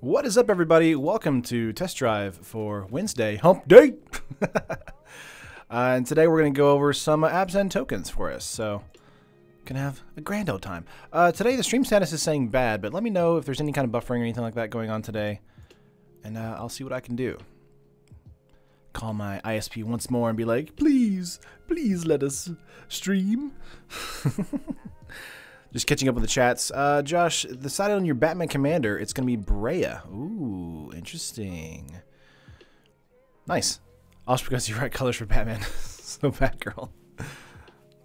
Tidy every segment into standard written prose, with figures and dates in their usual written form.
What is up, everybody? Welcome to Test Drive for Wednesday, Hump Day! And today we're going to go over some Abzan tokens for us, so gonna have a grand old time. Today the stream status is saying bad, but let me know if there's any kind of buffering or anything like that going on today, and I'll see what I can do. Call my ISP once more and be like, please let us stream. Just catching up with the chats. Josh, decided on your Batman Commander, it's going to be Brea. Ooh, interesting. Nice. Also because you write colors for Batman. So Batgirl.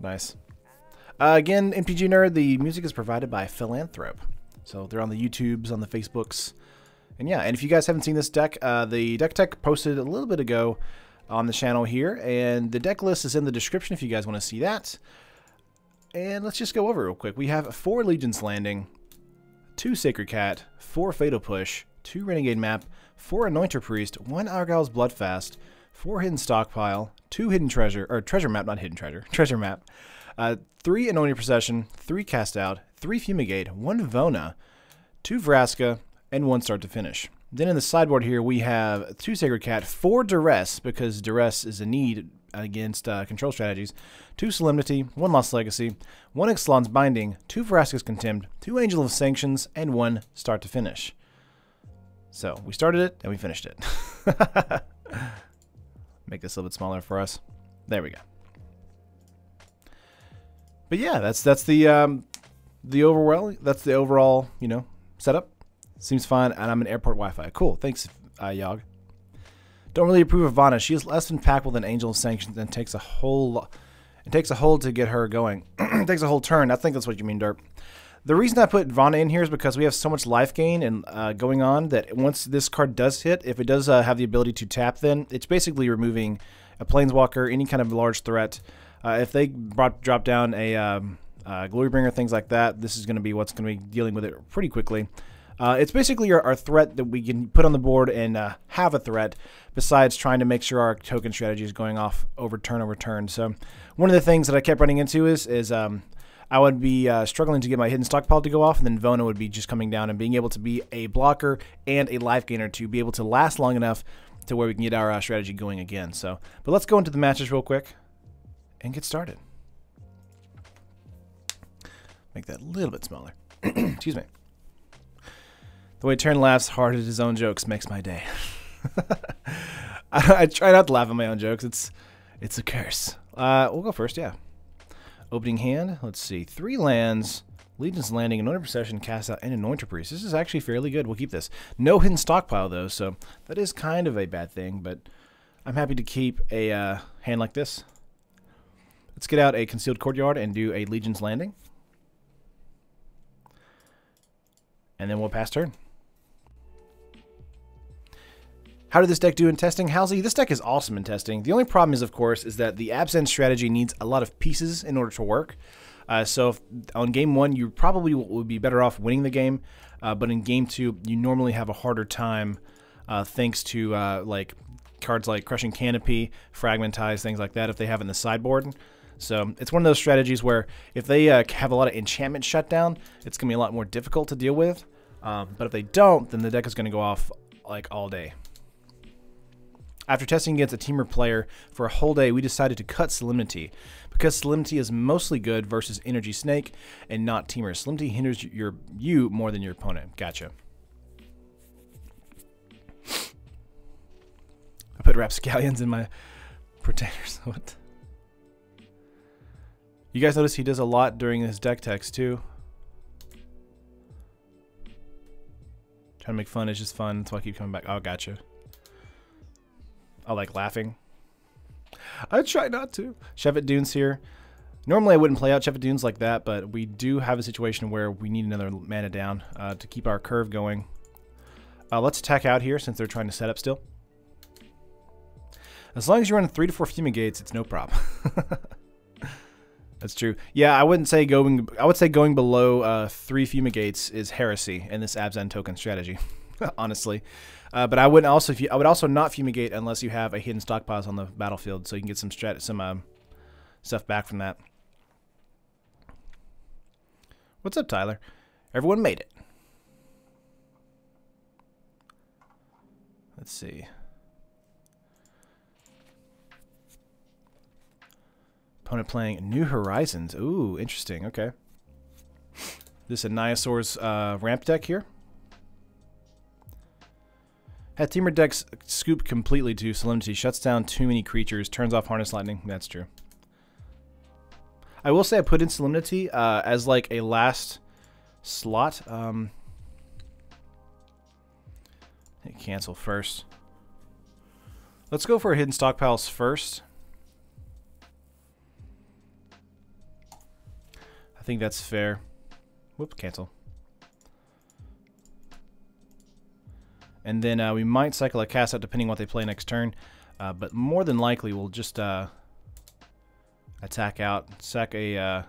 Nice. Again, MTG Nerd, the music is provided by Philanthrope. So they're on the YouTubes, on the Facebooks. And yeah, and if you guys haven't seen this deck, the deck tech posted a little bit ago on the channel here. And the deck list is in the description if you guys want to see that. And let's just go over it real quick. We have 4 Legion's Landing, 2 Sacred Cat, 4 Fatal Push, 2 Renegade Map, 4 Anointer Priest, 1 Argyle's Bloodfast, 4 Hidden Stockpile, 2 Hidden Treasure, or Treasure Map, not Hidden Treasure, Treasure Map, 3 Anointing Procession, 3 Cast Out, 3 Fumigate, 1 Vona, 2 Vraska, and 1 Start to Finish. Then in the sideboard here we have 2 Sacred Cat, 4 Duress, because Duress is a need against control strategies, 2 Solemnity, 1 Lost Legacy, 1 Ixalan's Binding, 2 Vraska's Contempt, 2 Angel of Sanctions, and 1 Start to Finish. So we started it and we finished it. Make this a little bit smaller for us. There we go. But yeah, that's the overall setup. Seems fine, and I'm in airport Wi-Fi. Cool, thanks, Yog. Don't really approve of Vana. She is less impactful than Angel of Sanctions and takes a whole to get her going. It takes a whole turn. I think that's what you mean, Derp. The reason I put Vana in here is because we have so much life gain and going on that once this card does hit, if it does have the ability to tap, then it's basically removing a Planeswalker, any kind of large threat. If they drop down a Glorybringer, things like that, this is going to be what's going to be dealing with it pretty quickly. It's basically our threat that we can put on the board and have a threat, besides trying to make sure our token strategy is going off over turn. So one of the things that I kept running into is I would be struggling to get my Hidden Stockpile to go off, and then Vona would be just coming down and being able to be a blocker and a life gainer to be able to last long enough to where we can get our strategy going again. So, but let's go into the matches real quick and get started. Make that a little bit smaller. Excuse me. The way Turn laughs hard at his own jokes makes my day. I try not to laugh at my own jokes. It's a curse. We'll go first, yeah. Opening hand, let's see. 3 lands, Legion's Landing, Anointed Procession, Cast Out, and Anointer Priest. This is actually fairly good. We'll keep this. No Hidden Stockpile, though, so that is kind of a bad thing, but I'm happy to keep a hand like this. Let's get out a Concealed Courtyard and do a Legion's Landing. And then we'll pass turn. How did this deck do in testing? Halsey, this deck is awesome in testing. The only problem is, of course, is that the Abzan strategy needs a lot of pieces in order to work. So on game 1, you probably would be better off winning the game, but in game 2, you normally have a harder time thanks to like cards like Crushing Canopy, Fragmentize, things like that if they have it in the sideboard. So it's one of those strategies where if they have a lot of enchantment shutdown, it's going to be a lot more difficult to deal with. But if they don't, then the deck is going to go off like all day. After testing against a teamer player for a whole day, we decided to cut Solemnity, because Solemnity is mostly good versus Energy Snake and not teamer. Solemnity hinders you more than your opponent. Gotcha. I put Rapscallions in my Protectors. What? You guys notice he does a lot during his deck text too. Trying to make fun is just fun. That's why I keep coming back. Oh, gotcha. I like laughing. I try not to. Shevet Dunes here. Normally I wouldn't play out Shevet Dunes like that, but we do have a situation where we need another mana down to keep our curve going. Let's attack out here since they're trying to set up still. As long as you're running 3 to 4 Fumigates, it's no problem. That's true. Yeah, I wouldn't say going. I would say going below 3 Fumigates is heresy in this Abzan token strategy. Honestly, but I wouldn't also. I would also not fumigate unless you have a Hidden Stockpiles on the battlefield, so you can get some stuff back from that. What's up, Tyler? Everyone made it. Let's see. Opponent playing New Horizons. Ooh, interesting. Okay. This is a Niosaur's ramp deck here. Had Teamer decks scoop completely to Solemnity. Shuts down too many creatures. Turns off Harness Lightning. That's true. I will say I put in Solemnity as like a last slot. Cancel first. Let's go for Hidden Stockpiles first. I think that's fair. Whoops, cancel. And then we might cycle a cast out depending on what they play next turn. But more than likely we'll just attack out. Sack a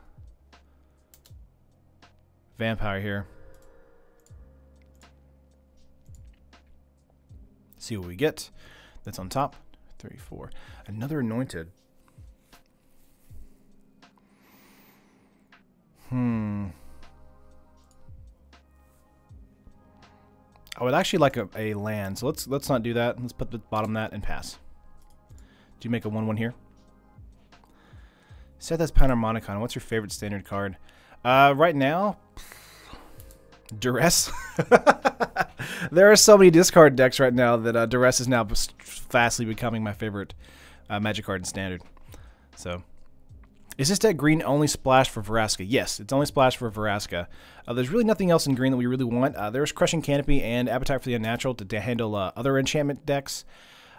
vampire here. See what we get. That's on top. 3, 4. Another anointed. I would actually like a land, so let's not do that. Let's put the bottom that and pass. Do you make a 1/1 here? Set that's Panharmonicon. What's your favorite standard card? Right now, Duress. There are so many discard decks right now that Duress is now fastly becoming my favorite Magic card in standard. So. Is this deck green only splash for Vraska? Yes, it's only splash for Vraska. There's really nothing else in green that we really want. There's Crushing Canopy and Appetite for the Unnatural to handle other enchantment decks.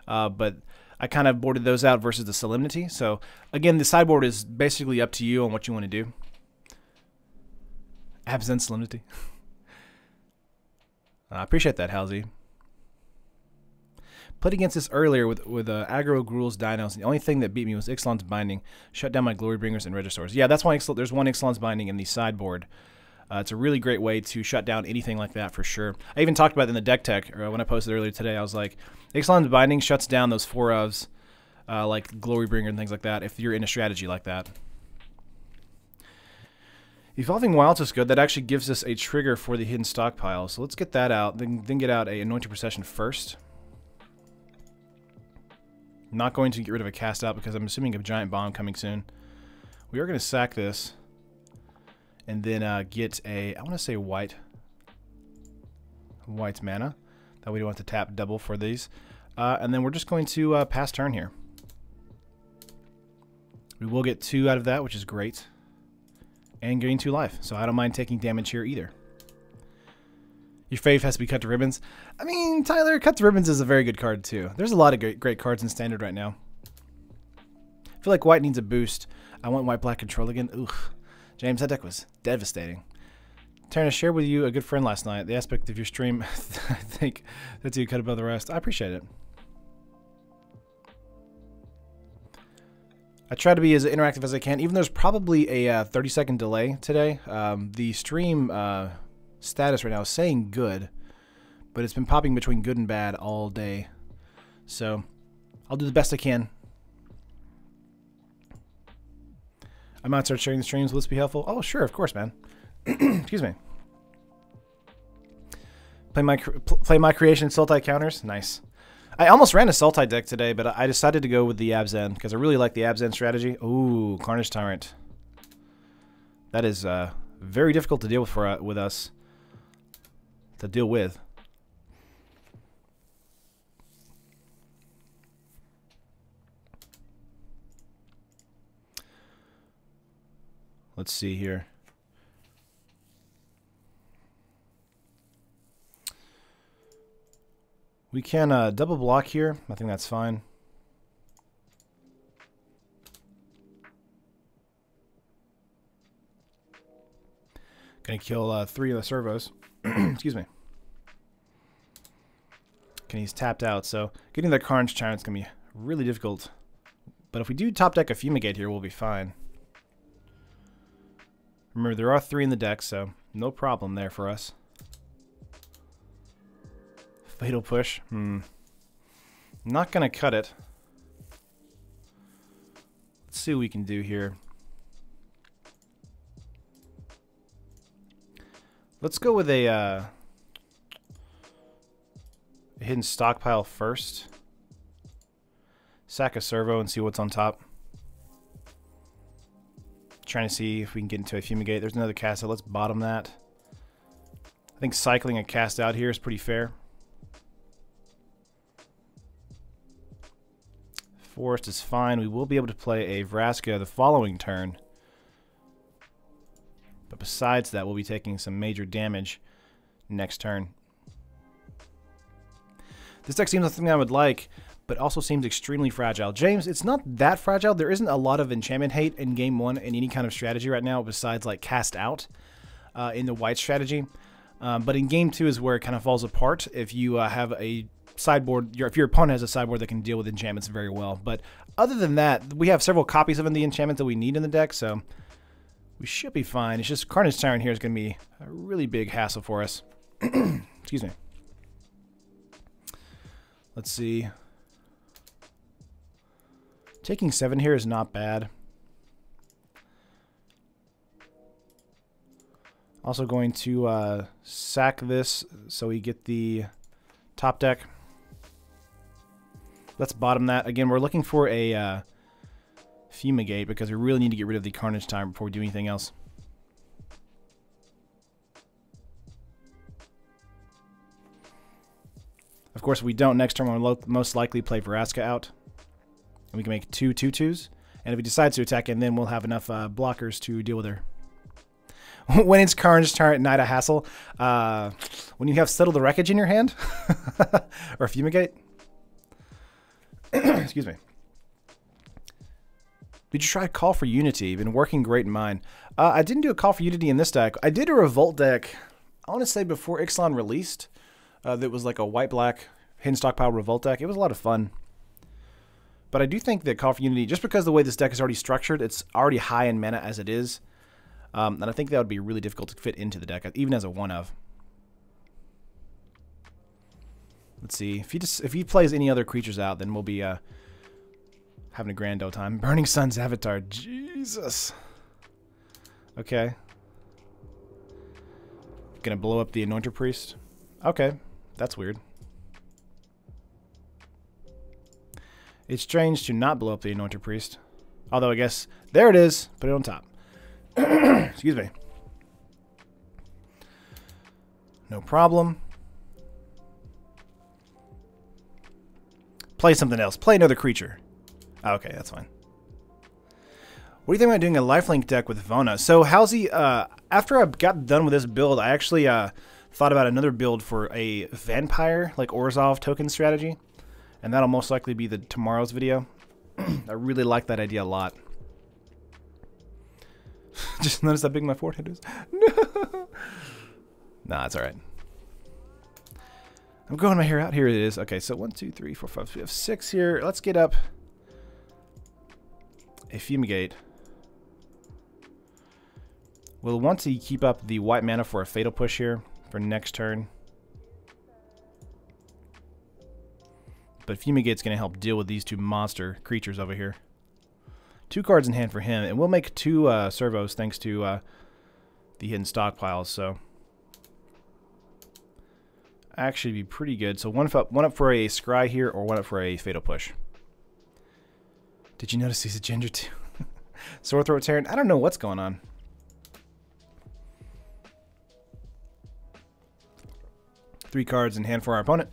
But I kind of boarded those out versus the Solemnity. So, again, the sideboard is basically up to you on what you want to do. Abzan Solemnity. I appreciate that, Halsey. Played against this earlier with aggro, Gruul's, Dinos. The only thing that beat me was Ixalan's Binding. Shut down my Glorybringers and Registors. Yeah, that's why there's one Ixalan's Binding in the sideboard. It's a really great way to shut down anything like that for sure. I even talked about it in the deck tech, or when I posted earlier today. I was like, Ixalan's Binding shuts down those 4-ofs, like Glorybringer and things like that, if you're in a strategy like that. Evolving Wilds is good. That actually gives us a trigger for the Hidden Stockpile. So let's get that out. Then get out a Anointing Procession first. Not going to get rid of a cast out because I'm assuming a giant bomb coming soon. We are going to sack this. And then get a, I want to say white mana. That way we don't have to tap double for these. And then we're just going to pass turn here. We will get 2 out of that, which is great. And getting 2 life. So I don't mind taking damage here either. Your fave has to be Cut to Ribbons. I mean, Tyler, Cut to Ribbons is a very good card, too. There's a lot of great cards in Standard right now. I feel like white needs a boost. I want white-black control again. Ugh. James, that deck was devastating. Taryn, I shared with you a good friend last night. The aspect of your stream, I think that's you cut above the rest. I appreciate it. I try to be as interactive as I can. Even though there's probably a 30-second delay today. The stream... status right now is saying good, but it's been popping between good and bad all day. So I'll do the best I can. I might start sharing the streams. Will this be helpful? Oh, sure, of course, man. Excuse me. Play my creation Sultai counters. Nice. I almost ran a Sultai deck today, but I decided to go with the Abzan because I really like the Abzan strategy. Ooh, Carnage Tyrant. That is very difficult to deal with with us. To deal with. Let's see here. We can double block here. I think that's fine. Gonna kill 3 of the servos. Excuse me. And he's tapped out, so getting the Carnage Tyrant's gonna be really difficult. But if we do top deck a Fumigate here, we'll be fine. Remember, there are 3 in the deck, so no problem there for us. Fatal Push. Not gonna cut it. Let's see what we can do here. Let's go with a a hidden stockpile first. Sack a servo and see what's on top. Trying to see if we can get into a fumigate. There's another cast out. Let's bottom that. I think cycling a cast out here is pretty fair. Forest is fine. We will be able to play a Vraska the following turn. But besides that, we'll be taking some major damage next turn. This deck seems like something I would like, but also seems extremely fragile. James, it's not that fragile. There isn't a lot of enchantment hate in game 1 in any kind of strategy right now besides like cast out in the white strategy. But in game 2 is where it kind of falls apart if you have a sideboard, if your opponent has a sideboard that can deal with enchantments very well. But other than that, we have several copies of the enchantments that we need in the deck, so we should be fine. It's just Carnage Tyrant here is going to be a really big hassle for us. Excuse me. Let's see. Taking 7 here is not bad. Also going to sack this so we get the top deck. Let's bottom that. Again, we're looking for a fumigate because we really need to get rid of the Carnage Tyrant before we do anything else. Of course, if we don't, next turn we'll most likely play Vraska out. And we can make 2 2/2s. And if he decides to attack, and then we'll have enough blockers to deal with her. When it's Carnage Tyrant, Night of Hassle. When you have Settle the Wreckage in your hand. Or Fumigate. Excuse me. Did you try a Call for Unity? Been working great in mine. I didn't do a Call for Unity in this deck. I did a Revolt deck, I want to say before Ixalan released. That was like a white-black hidden stockpile Revolt deck. It was a lot of fun. But I do think that Call for Unity, just because the way this deck is already structured, it's already high in mana as it is. And I think that would be really difficult to fit into the deck, even as a one-of. Let's see. If he plays any other creatures out, then we'll be having a grand old time. Burning Sun's Avatar. Jesus. Okay. Gonna blow up the Anointer Priest. Okay. That's weird. It's strange to not blow up the Anointer Priest. Although, I guess, there it is. Put it on top. Excuse me. No problem. Play something else. Play another creature. Okay, that's fine. What do you think about doing a lifelink deck with Vona? So, Halsey, after I got done with this build, I actually thought about another build for a vampire, like Orzhov token strategy. And that'll most likely be tomorrow's video. I really like that idea a lot. Just notice how big my forehead is. No. Nah, it's alright. I'm growing my hair out. Here it is. Okay, so 1, 2, 3, 4, 5. We have 6 here. Let's get up a Fumigate. We'll want to keep up the white mana for a Fatal Push here for next turn. But Fumigate's going to help deal with these 2 monster creatures over here. 2 cards in hand for him, and we'll make 2 servos thanks to the hidden stockpiles. So actually be pretty good. So one up for a Scry here, or 1 up for a Fatal Push. Did you notice he's a ginger too? Sore Throat Terran. I don't know what's going on. Three cards in hand for our opponent.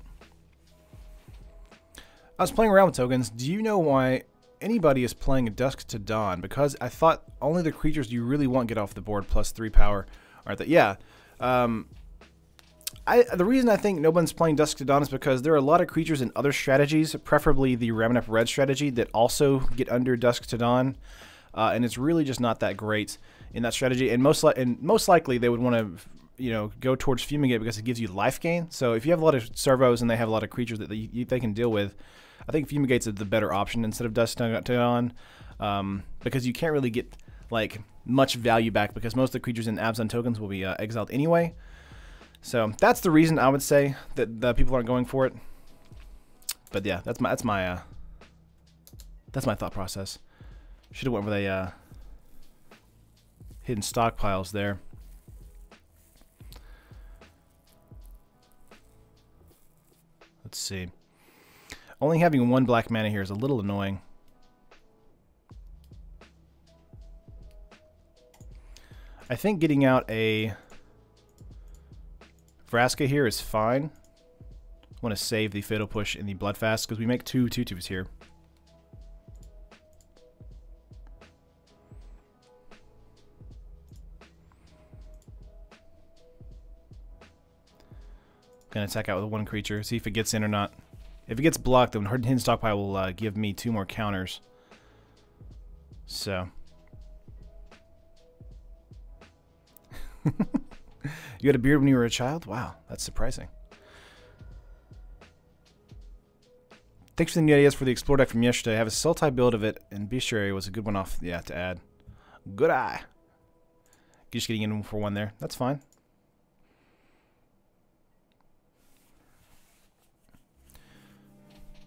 I was playing around with tokens. Do you know why anybody is playing Dusk to Dawn? Because I thought only the creatures you really want get off the board plus 3 power are that. Yeah. The reason I think no one's playing Dusk to Dawn is because there are a lot of creatures in other strategies, preferably the Remnant Red strategy, that also get under Dusk to Dawn. And it's really just not that great in that strategy. And most likely they would want to, you know, go towards Fumigate because it gives you life gain. So if you have a lot of servos and they have a lot of creatures that they can deal with, I think Fumigate's the better option instead of Dusk to Dawn, because you can't really get like much value back because most of the creatures in Abzan tokens will be exiled anyway. So that's the reason I would say that the people aren't going for it. But yeah, that's my thought process. Should have went with a hidden stockpiles there. Let's see. Only having one black mana here is a little annoying. I think getting out a Vraska here is fine. I want to save the Fatal Push in the Bloodfast because we make 2 2/2s here. Gonna attack out with one creature, see if it gets in or not. If it gets blocked, then Hidden Stockpile will give me 2 more counters. So. You had a beard when you were a child? Wow, that's surprising. Thanks for the new ideas for the Explore deck from yesterday. I have a Sultai build of it, and Bestiary was a good one off, yeah, to add. Good eye. Just getting in for one there. That's fine.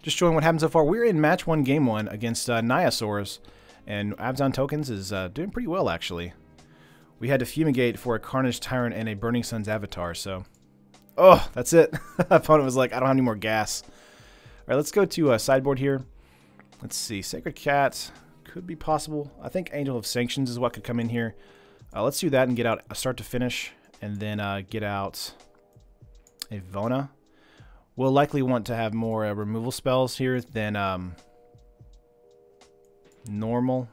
Just showing what happened so far. We're in match 1, game 1 against Nyasaurs, and Abzan Tokens is doing pretty well, actually. We had to fumigate for a Carnage Tyrant and a Burning Sun's Avatar, so... Oh, that's it. Opponent was like, I don't have any more gas. Alright, let's go to sideboard here. Let's see. Sacred Cat could be possible. I think Angel of Sanctions is what could come in here. Let's do that and get out a start to finish, and then get out a Vona. We'll likely want to have more removal spells here than normal.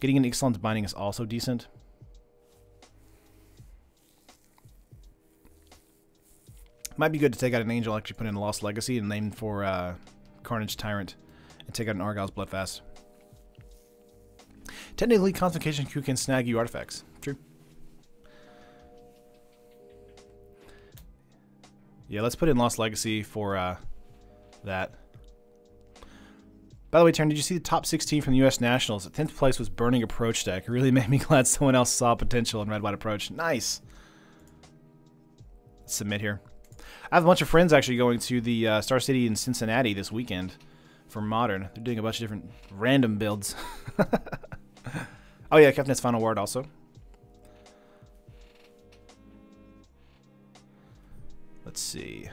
Getting an Ixalan's Binding is also decent. Might be good to take out an Angel, actually put in a Lost Legacy and name for Carnage Tyrant and take out an Argyle's Bloodfast. Technically, Convocation Q can snag you artifacts. True. Yeah, let's put in Lost Legacy for that. By the way, Taryn, did you see the top 16 from the U.S. Nationals? 10th place was Burning Approach deck. It really made me glad someone else saw potential in Red White Approach. Nice. Let's submit here. I have a bunch of friends actually going to the Star City in Cincinnati this weekend for Modern. They're doing a bunch of different random builds. Oh yeah, Kefnet's Final Word also. Let's see.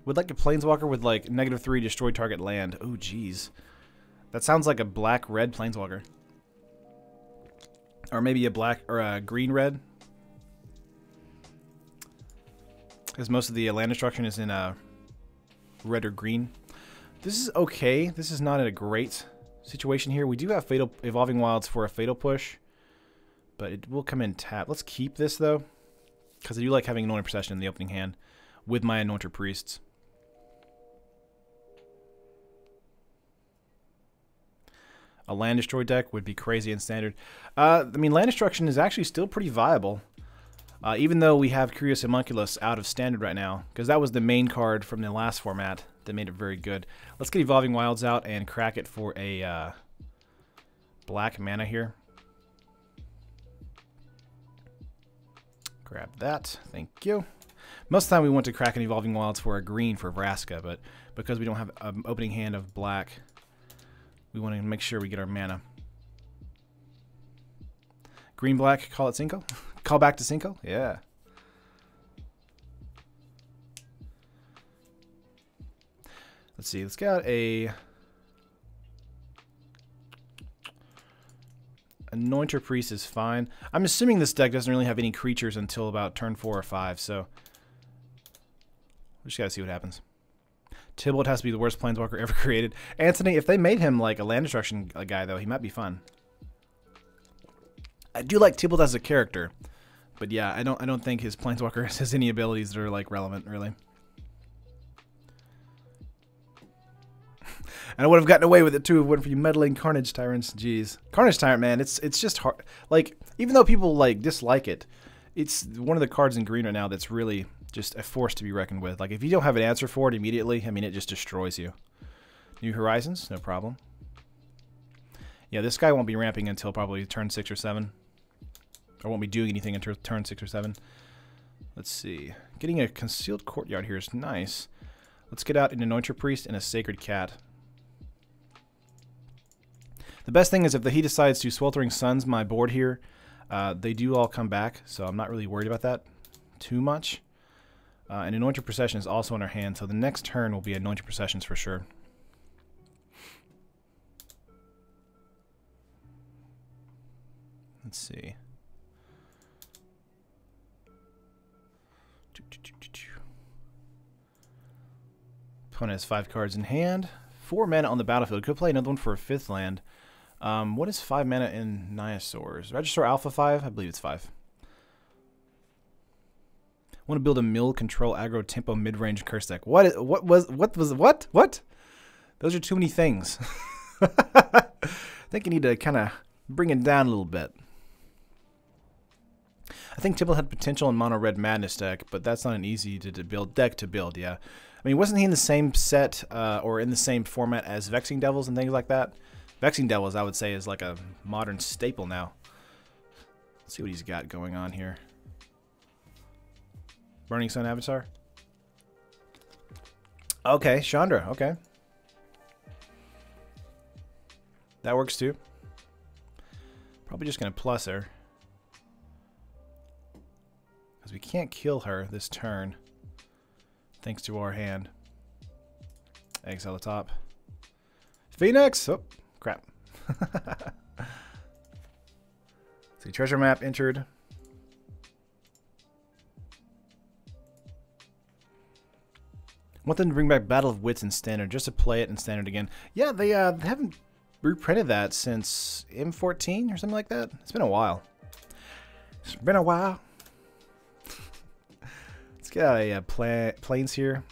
Would like a Planeswalker with like -3 destroy target land. Oh geez. That sounds like a black-red Planeswalker. Or maybe a black or a green-red. Because most of the land destruction is in red or green. This is okay. This is not a great situation here. We do have Fatal Evolving Wilds for a Fatal Push. But it will come in tap. Let's keep this though. Because I do like having Anointed Procession in the opening hand with my Anointed Priests. A land destroy deck would be crazy in standard. I mean, land destruction is actually still pretty viable. Even though we have Curious Homunculus out of standard right now. Because that was the main card from the last format that made it very good. Let's get Evolving Wilds out and crack it for a black mana here. Grab that. Thank you. Most of the time we want to crack an Evolving Wilds for a green for Vraska, but because we don't have an opening hand of black, we want to make sure we get our mana. Green black, call it Cinco? Call back to Cinco? Yeah. Let's see, let's get out a Anointer Priest is fine. I'm assuming this deck doesn't really have any creatures until about turn 4 or 5, so we just gotta see what happens. Tybalt has to be the worst Planeswalker ever created. Anthony, if they made him like a land destruction guy, though, he might be fun. I do like Tybalt as a character, but yeah, I don't think his Planeswalker has any abilities that are like relevant, really. And I would have gotten away with it too if it wasn't for you meddling Carnage Tyrants. Jeez, Carnage Tyrant, man, it's just hard. Like, even though people like dislike it, it's one of the cards in green right now that's really just a force to be reckoned with. Like, if you don't have an answer for it immediately, I mean, it just destroys you. New Horizons, no problem. Yeah, this guy won't be ramping until probably turn 6 or 7. Or won't be doing anything until turn 6 or 7. Let's see. Getting a Concealed Courtyard here is nice. Let's get out an Anointer Priest and a Sacred Cat. The best thing is if he decides to Sweltering Suns my board here, They do all come back, so I'm not really worried about that too much. And Anointed Procession is also in our hand, so the next turn will be Anointed Processions for sure. Let's see. Opponent has 5 cards in hand. 4 mana on the battlefield. Could play another one for a 5th land. What is 5 mana in Niosaurs? Register Alpha 5? I believe it's 5. Want to build a mill control aggro tempo mid-range curse deck. What? Those are too many things. I think you need to kind of bring it down a little bit. I think Temple had potential in Mono Red Madness deck, but that's not an easy to build deck to build. Yeah, I mean, wasn't he in the same set or in the same format as Vexing Devils and things like that? Vexing Devils, I would say, is like a modern staple now. Let's see what he's got going on here. Burning Sun Avatar. Okay, Chandra. Okay, that works too. Probably just gonna plus her. Because we can't kill her this turn, thanks to our hand. Exile the top. Phoenix! Oh, crap. See, treasure map entered. Want them to bring back Battle of Wits in Standard, just to play it in Standard again. Yeah, they haven't reprinted that since M14 or something like that. It's been a while. It's been a while. Let's get out a planes here.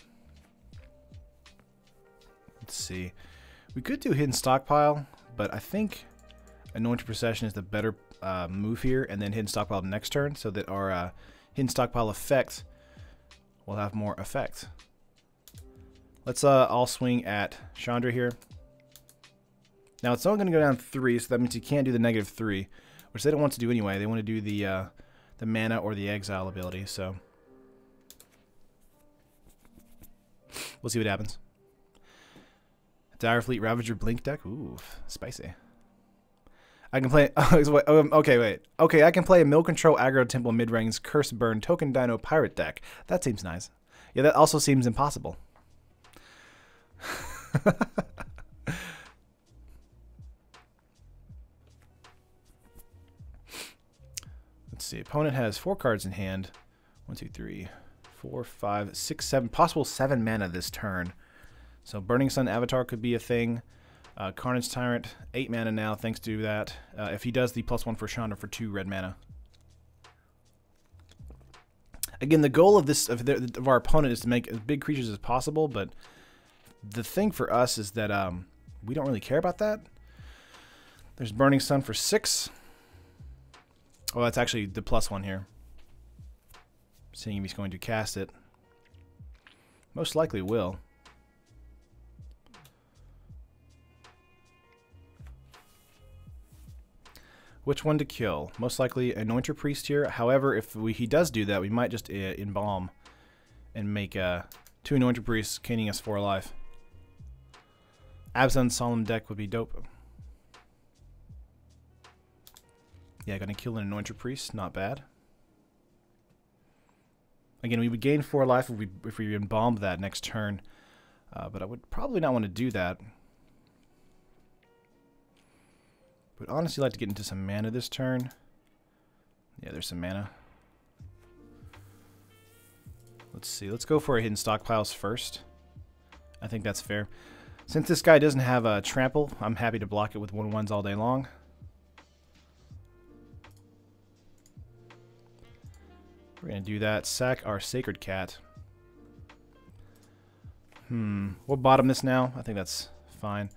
Let's see. We could do Hidden Stockpile, but I think Anointed Procession is the better move here, and then Hidden Stockpile next turn, so that our Hidden Stockpile effect will have more effect. Let's all swing at Chandra here. Now it's only going to go down 3, so that means you can't do the -3, which they don't want to do anyway. They want to do the mana or the exile ability, so we'll see what happens. Dire Fleet Ravager Blink deck. Ooh, spicy. I can play. Okay, wait. Okay, I can play a Mill Control Aggro Temple Mid-Range Curse Burn Token Dino Pirate deck. That seems nice. Yeah, that also seems impossible. Let's see. Opponent has 4 cards in hand. 1, 2, 3, 4, 5, 6, 7. Possible 7 mana this turn. So Burning Sun Avatar could be a thing. Carnage Tyrant, 8 mana now, thanks to that. If he does the +1 for Chandra for 2 red mana. Again, the goal of this of our opponent is to make as big creatures as possible, but the thing for us is that we don't really care about that. There's Burning Sun for 6. Oh, that's actually the +1 here. Seeing if he's going to cast it. Most likely will. Which one to kill? Most likely Anointer Priest here. However, if he does do that, we might just embalm and make 2 Anointer Priests, caning us 4 alive. Abzan Solemn deck would be dope. Yeah, gonna kill an Anointer Priest. Not bad. Again, we would gain 4 life if we embalmed that next turn. But I would probably not want to do that. Would honestly like to get into some mana this turn. Yeah, there's some mana. Let's see. Let's go for a Hidden Stockpiles first. I think that's fair. Since this guy doesn't have a trample, I'm happy to block it with 1/1s all day long. We're going to do that. Sack our Sacred Cat. We'll bottom this now. I think that's fine.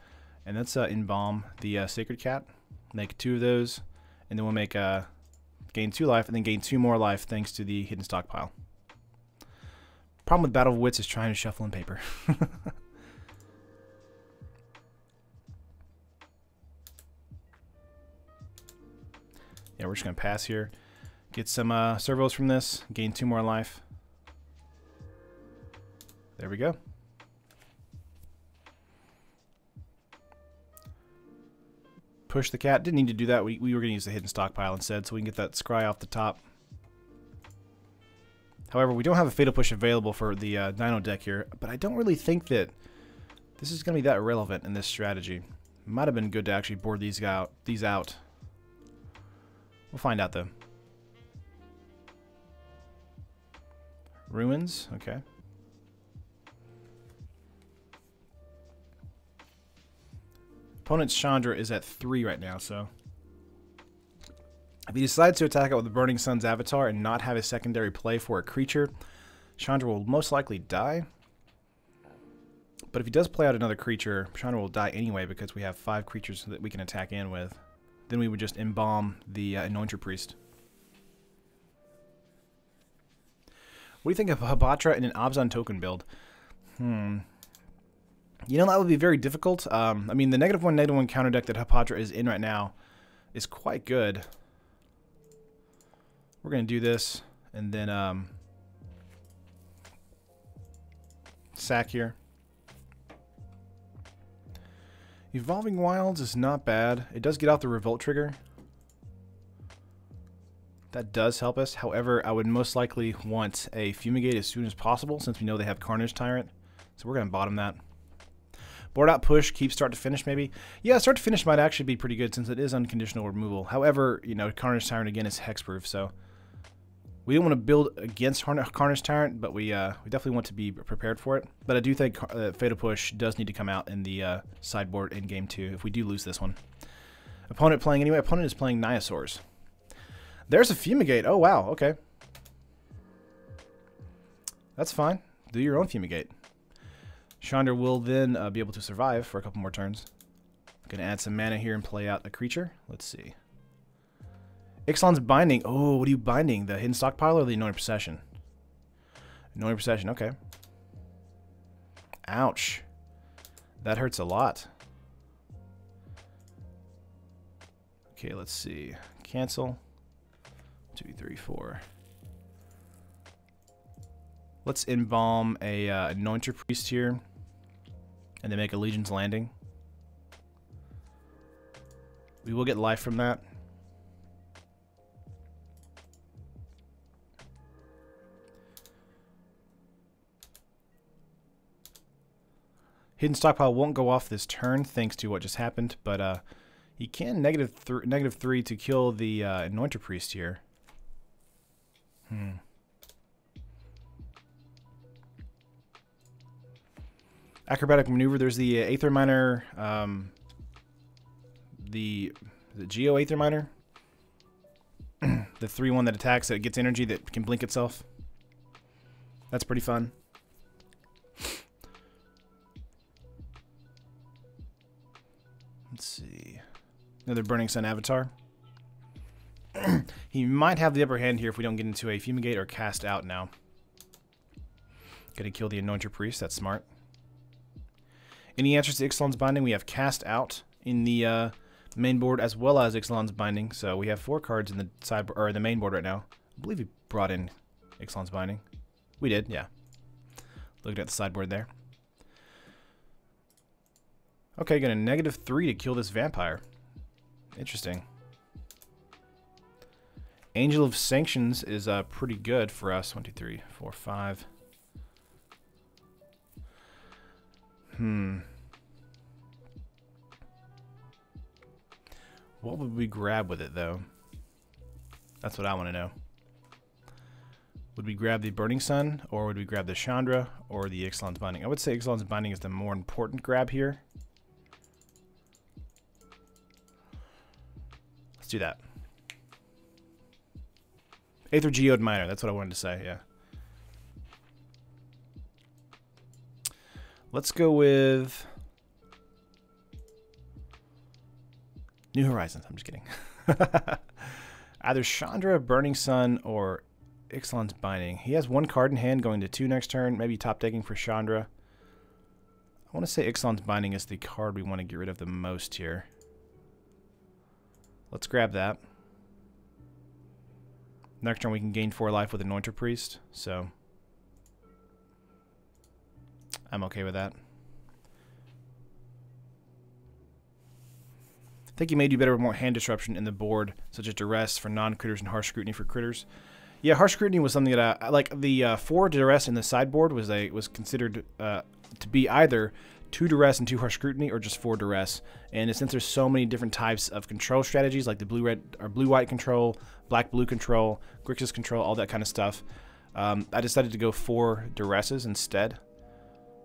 And let's embalm the Sacred Cat. Make 2 of those, and then we'll make gain 2 life, and then gain 2 more life thanks to the Hidden Stockpile. Problem with Battle of Wits is trying to shuffle in paper. Yeah, we're just gonna pass here. Get some servos from this. Gain 2 more life. There we go. push the cat. Didn't need to do that. We were going to use the hidden stockpile instead, so we can get that scry off the top. However, we don't have a Fatal Push available for the Dino deck here, but I don't really think that this is going to be that relevant in this strategy. Might have been good to actually board these out. We'll find out, though. Ruins, okay. Opponent's Chandra is at 3 right now, so if he decides to attack it with the Burning Sun's avatar and not have a secondary play for a creature, Chandra will most likely die. But if he does play out another creature, Chandra will die anyway because we have 5 creatures that we can attack in with. Then we would just embalm the Anointer Priest. What do you think of Habatra in an Abzan token build? You know, that would be very difficult. I mean, the -1/-1 counter deck that Habatra is in right now is quite good. We're going to do this and then sack here. Evolving Wilds is not bad. It does get out the Revolt trigger. That does help us. However, I would most likely want a Fumigate as soon as possible since we know they have Carnage Tyrant. So we're going to bottom that. Board out push, keep start to finish maybe. Yeah, start to finish might actually be pretty good since it is unconditional removal. However, you know, Carnage Tyrant again is hexproof, so we don't want to build against Carnage Tyrant, but we definitely want to be prepared for it. But I do think Fatal Push does need to come out in the sideboard in game 2 if we do lose this one. Opponent playing anyway. Opponent is playing Niosaurs. There's a Fumigate. Oh, wow. Okay. That's fine. Do your own Fumigate. Chandra will then be able to survive for a couple more turns. Going to add some mana here and play out a creature. Let's see. Ixalan's Binding. Oh, what are you binding? The Hidden Stockpile or the Anointed Procession? Anointed Procession, okay. Ouch. That hurts a lot. Okay, let's see. Cancel. 2, 3, 4. Let's embalm a Anointer Priest here. And then make a Legion's Landing. We will get life from that. Hidden Stockpile won't go off this turn thanks to what just happened, but he can -3 to kill the Anointer Priest here. Acrobatic Maneuver, there's the Aether Miner, the Geo Aether Miner. The 3/1 that attacks, that gets energy that can blink itself. That's pretty fun. Let's see. Another Burning Sun Avatar. He might have the upper hand here if we don't get into a Fumigate or Cast Out now. Gonna kill the Anointer Priest, that's smart. Any answers to Ixalan's Binding? We have Cast Out in the main board as well as Ixalan's Binding. So we have 4 cards in the sideboard or the main board right now. I believe we brought in Ixalan's Binding. We did, yeah. Looking at the sideboard there. Okay, gonna -3 to kill this vampire. Interesting. Angel of Sanctions is pretty good for us. 1, 2, 3, 4, 5. What would we grab with it, though? That's what I want to know. Would we grab the Burning Sun, or would we grab the Chandra, or the Ixalan's Binding? I would say Ixalan's Binding is the more important grab here. Let's do that. Aether Geode Miner, that's what I wanted to say, yeah. Let's go with New Horizons. I'm just kidding. Either Chandra, Burning Sun, or Ixalan's Binding. He has 1 card in hand going to 2 next turn. Maybe top decking for Chandra. I want to say Ixalan's Binding is the card we want to get rid of the most here. Let's grab that. Next turn we can gain 4 life with Anointer Priest, so I'm okay with that. think you may do better with more hand disruption in the board, such as duress for non-critters and harsh scrutiny for critters. Yeah, harsh scrutiny was something that I like. The 4 duress in the sideboard was considered to be either 2 duress and 2 harsh scrutiny, or just 4 duress. And since there's so many different types of control strategies, like the blue-red or blue-white control, black-blue control, Grixis control, all that kind of stuff, I decided to go 4 duresses instead.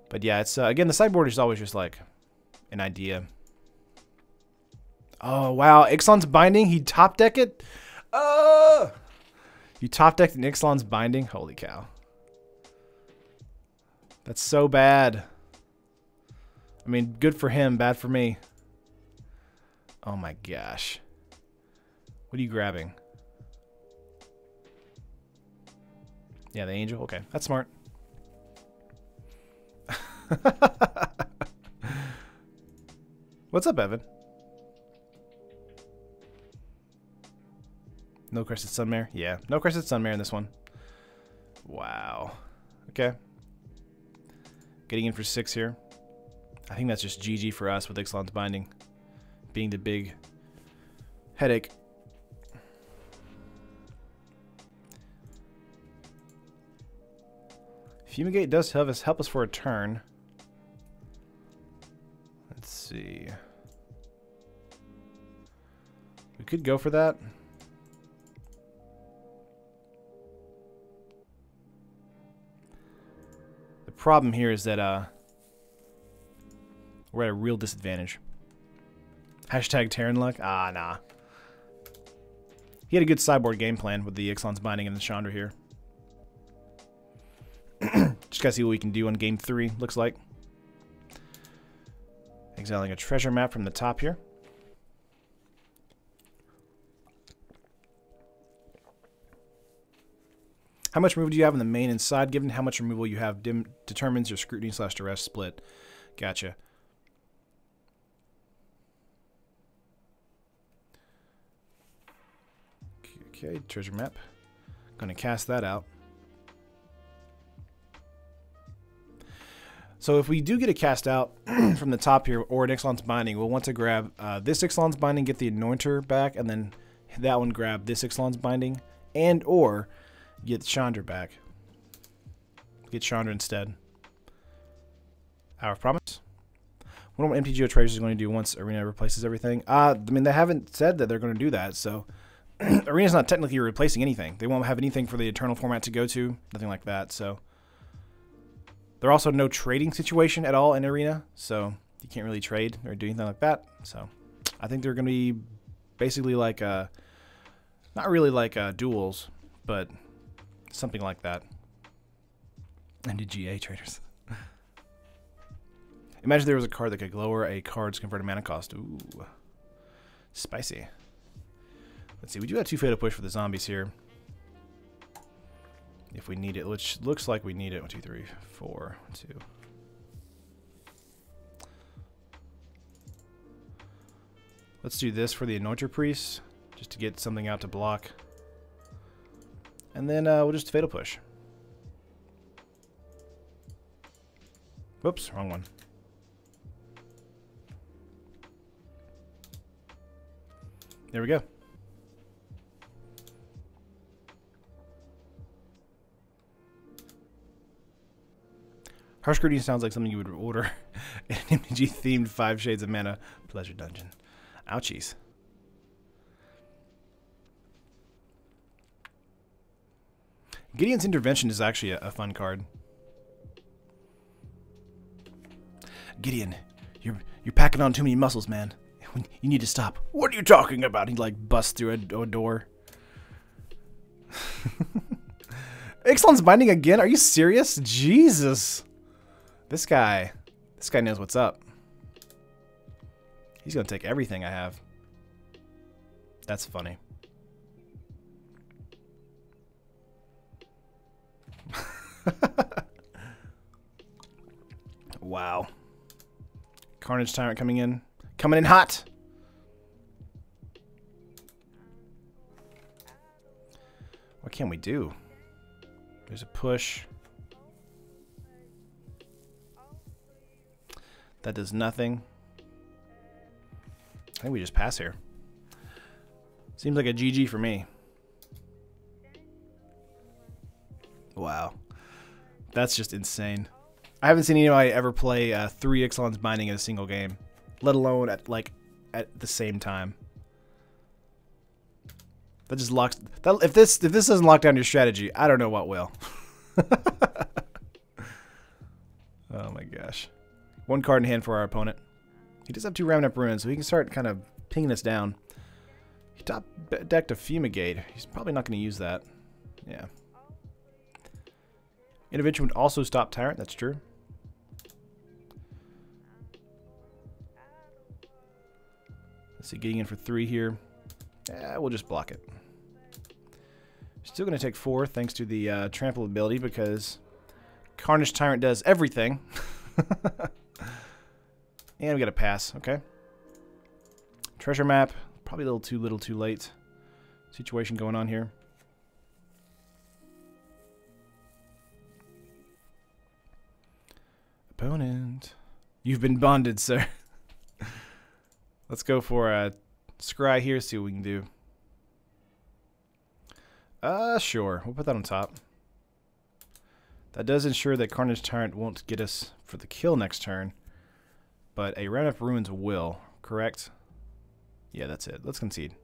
But yeah, it's again, the sideboard is always just like an idea. Oh wow, Ixalan's Binding. He top deck it. You top decked an Ixalan's Binding. Holy cow. That's so bad. I mean, good for him, bad for me. Oh my gosh. What are you grabbing? Yeah, the Angel. Okay, that's smart. What's up, Evan? No Crested Sunmare? Yeah, no Crested Sunmare in this one. Wow. Okay. Getting in for 6 here. I think that's just GG for us with Ixalan's Binding being the big headache. Fumigate does help us for a turn. Let's see. We could go for that. The problem here is that we're at a real disadvantage. Hashtag Terran luck? Ah, nah. He had a good sideboard game plan with the Ixalan's Binding and the Chandra here. Just gotta see what we can do on game 3, looks like. Exiling a treasure map from the top here. How much removal do you have in the main and side? Given how much removal you have determines your scrutiny/duress split. Gotcha. Okay, treasure map. Gonna cast that out. So if we do get a cast out from the top here, or an Ixalan's Binding, we'll want to grab this Ixalan's Binding, get the Anointer back, and then that one grab this Ixalan's Binding, and or get Chandra back. Get Chandra instead. Hour of Promise. What are MTGO traders going to do once Arena replaces everything? I mean, they haven't said that they're going to do that, so Arena's not technically replacing anything. They won't have anything for the Eternal format to go to, nothing like that, so. There's also no trading situation at all in Arena, so you can't really trade or do anything like that. So I think they're going to be basically like, not really like duels, but something like that. MTGA traders. Imagine there was a card that could lower a card's converted mana cost. Ooh, spicy. Let's see, we do have 2 Fatal Push for the zombies here. If we need it, which looks like we need it. 1, 2, 3, 4, 2. Let's do this for the Anointer Priest, just to get something out to block. And then we'll just Fatal Push. Whoops, wrong one. There we go. Harsh Scrutiny sounds like something you would order in an MTG-themed 5 Shades of Mana Pleasure Dungeon. Ouchies. Gideon's Intervention is actually a fun card. Gideon, you're packing on too many muscles, man. You need to stop. What are you talking about? He like busts through a door. Ixalan's Binding again? Are you serious? Jesus. This guy knows what's up. He's gonna take everything I have. That's funny. Wow. Carnage Tyrant coming in hot. What can we do? There's a push. That does nothing. I think we just pass here. Seems like a GG for me. Wow. That's just insane. I haven't seen anybody ever play 3 Ixalan's Binding in a single game, let alone at the same time. That just locks. If this doesn't lock down your strategy, I don't know what will. Oh my gosh. 1 card in hand for our opponent. He does have 2 Raven Up Ruins, so he can start kind of pinging us down. He top decked a Fumigate. He's probably not going to use that. Yeah. Intervention would also stop Tyrant. That's true. Let's see, getting in for 3 here. We'll just block it. Still going to take 4 thanks to the trample ability because Carnage Tyrant does everything. And we got a pass. Okay. Treasure map. Probably a little too late. Situation going on here. Opponent. You've been bonded, sir. Let's go for a scry here, see what we can do. Sure. We'll put that on top. That does ensure that Carnage Tyrant won't get us for the kill next turn. But a Raven Up Ruins will, correct? Yeah, that's it. Let's concede.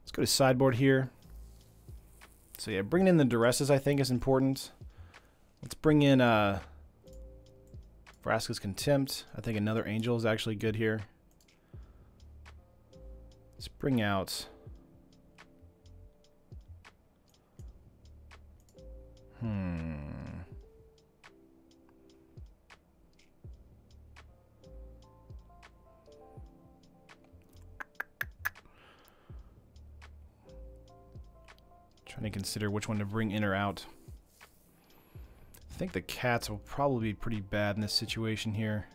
Let's go to sideboard here. So yeah, bringing in the Duresses I think is important. Let's bring in Vraska's Contempt. I think another Angel is actually good here. Let's bring out... Trying to consider which one to bring in or out. I think the cats will probably be pretty bad in this situation here.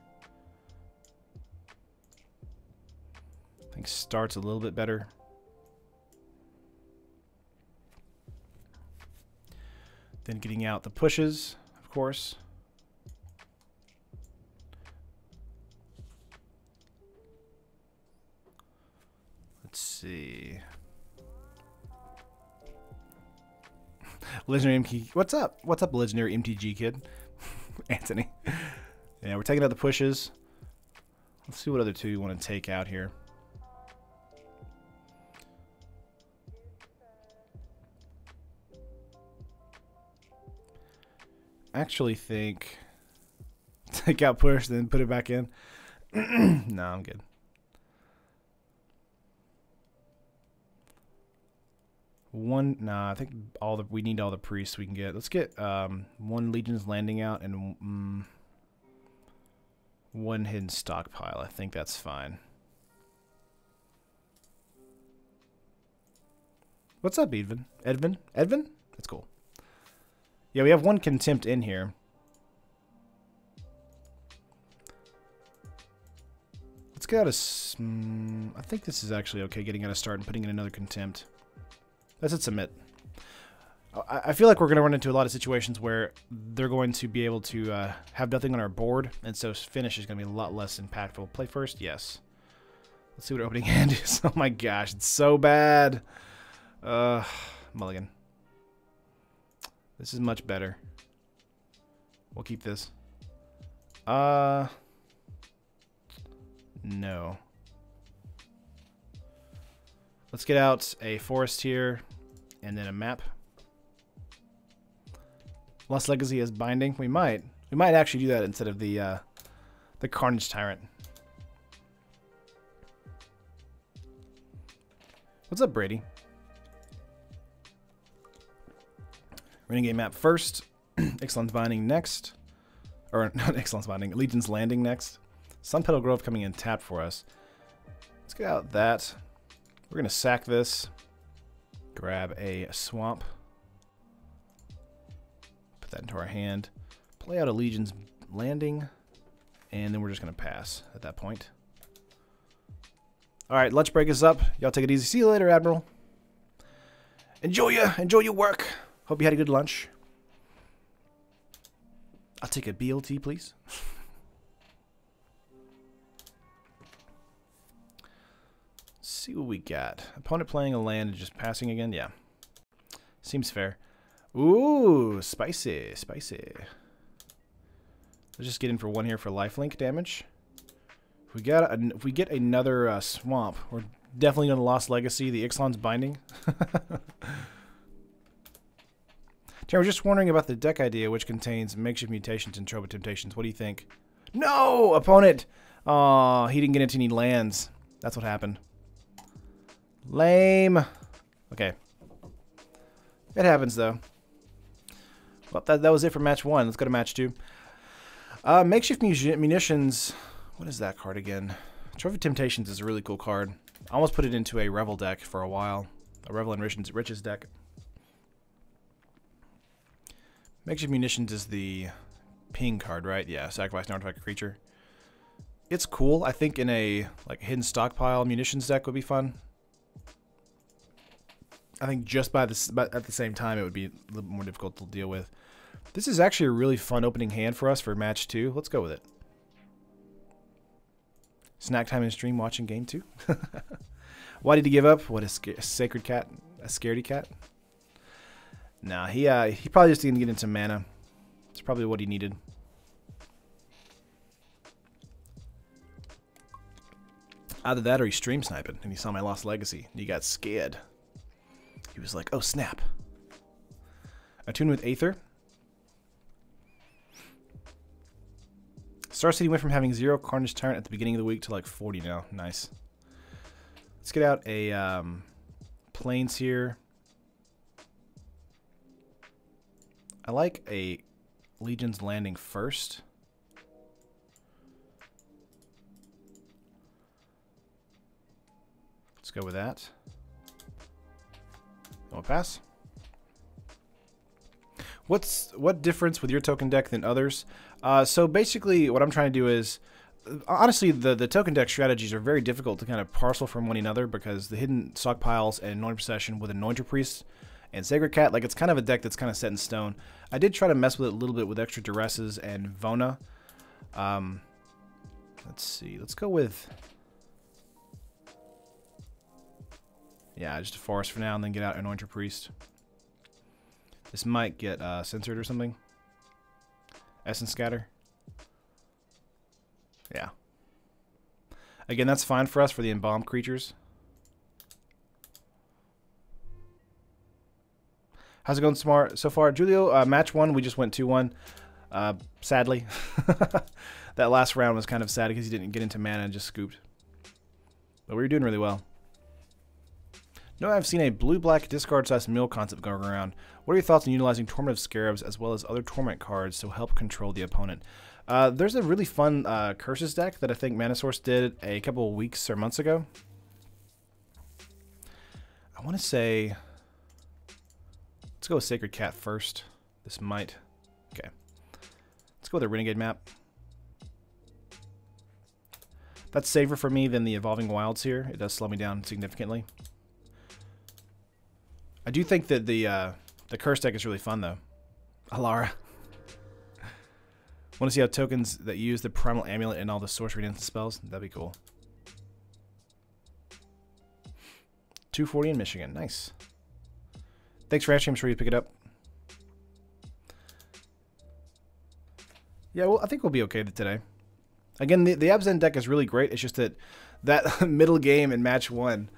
I think start's a little bit better. Then getting out the pushes, of course. Let's see. Legendary MTG. What's up? What's up, Legendary MTG kid? Anthony. Yeah, we're taking out the pushes. Let's see what other 2 you want to take out here. Actually think take out push, then put it back in. No, I'm good. I think we need all the priests we can get. Let's get 1 Legion's Landing out and 1 Hidden Stockpile. I think that's fine. What's up, Edvin? Edvin? That's cool. Yeah, we have 1 Contempt in here. Let's get out a... I think this is actually okay, getting out a start and putting in another Contempt. Let's hit submit. I feel like we're going to run into a lot of situations where they're going to be able to have nothing on our board, and so finish is going to be a lot less impactful. Play first? Yes. Let's see what opening hand is. Oh my gosh, it's so bad. Mulligan. This is much better. We'll keep this. No. Let's get out a forest here, and then a map. Lost Legacy as binding. We might actually do that instead of the Carnage Tyrant. What's up, Brady? Renegade map first. Ixalan's Binding next. Or not Ixalan's Binding. Legion's Landing next. Sunpetal Grove coming in tapped for us. Let's get out that. We're going to sack this. Grab a swamp. Put that into our hand. Play out a Legion's Landing. And then we're just going to pass at that point. Alright, lunch break is up. Y'all take it easy. See you later, Admiral. Enjoy your work. Hope you had a good lunch. I'll take a BLT, please. see what we got. Opponent playing a land and just passing again? Yeah. Seems fair. Ooh, spicy, spicy. Let's just get in for one here for lifelink damage. If we get another swamp, we're definitely going to Lost Legacy. The Ixalan's Binding. Tim, we're just wondering about the deck idea, which contains makeshift mutations and Trove of Temptations. What do you think? No! Opponent! Aw, he didn't get into any lands. That's what happened. Lame. Okay. It happens, though. Well, that was it for match 1. Let's go to match 2. Makeshift Munitions. What is that card again? Trove of Temptations is a really cool card. I almost put it into a Revel deck for a while. A Revel and Riches deck. Makeshift Munitions is the ping card, right? Yeah, sacrifice an artifact creature. It's cool. I think in a like hidden stockpile munitions deck would be fun. I think just at the same time it would be a little more difficult to deal with. This is actually a really fun opening hand for us for match 2. Let's go with it. Snack time in stream watching game 2. Why did he give up? What, a sacred cat? A scaredy cat? Nah, he probably just didn't get into mana. It's probably what he needed. Either that or he's stream sniping and he saw my Lost Legacy and he got scared. He was like, oh snap. Attune with Aether. Star City went from having 0 Carnage Tyrant at the beginning of the week to like 40 now. Nice. Let's get out a Plains here. I like a Legion's Landing first. Let's go with that. I'll pass. What difference with your token deck than others? So basically what I'm trying to do is, honestly, the token deck strategies are very difficult to kind of parcel from one another because the hidden stockpiles and Anointed Procession with Anointer Priest and Sacred Cat, like it's kind of a deck that's kind of set in stone. I did try to mess with it a little bit with Extra Duresses and Vona. Let's see. Let's go with... yeah, just a Forest for now and then get out Anointer Priest. This might get censored or something. Essence Scatter. Yeah. Again, that's fine for us for the embalmed creatures. How's it going so far? Julio, match 1, we just went 2-1. Sadly. That last round was kind of sad because he didn't get into mana and just scooped. But we were doing really well. No, I've seen a blue-black discard/mill concept going around. What are your thoughts on utilizing Torment of Scarabs as well as other Torment cards to help control the opponent? There's a really fun Curses deck that I think Mana Source did a couple of weeks or months ago. I want to say... let's go with Sacred Cat first. This might... okay. Let's go with a Renegade map. That's safer for me than the Evolving Wilds here. It does slow me down significantly. I do think that the Curse deck is really fun, though. Alara. Want to see how tokens that use the Primal Amulet and all the sorcery and spells? That'd be cool. 240 in Michigan. Nice. Thanks for answering. I'm sure you pick it up. Yeah, well, I think we'll be okay today. Again, the Abzan deck is really great. It's just that middle game in match 1,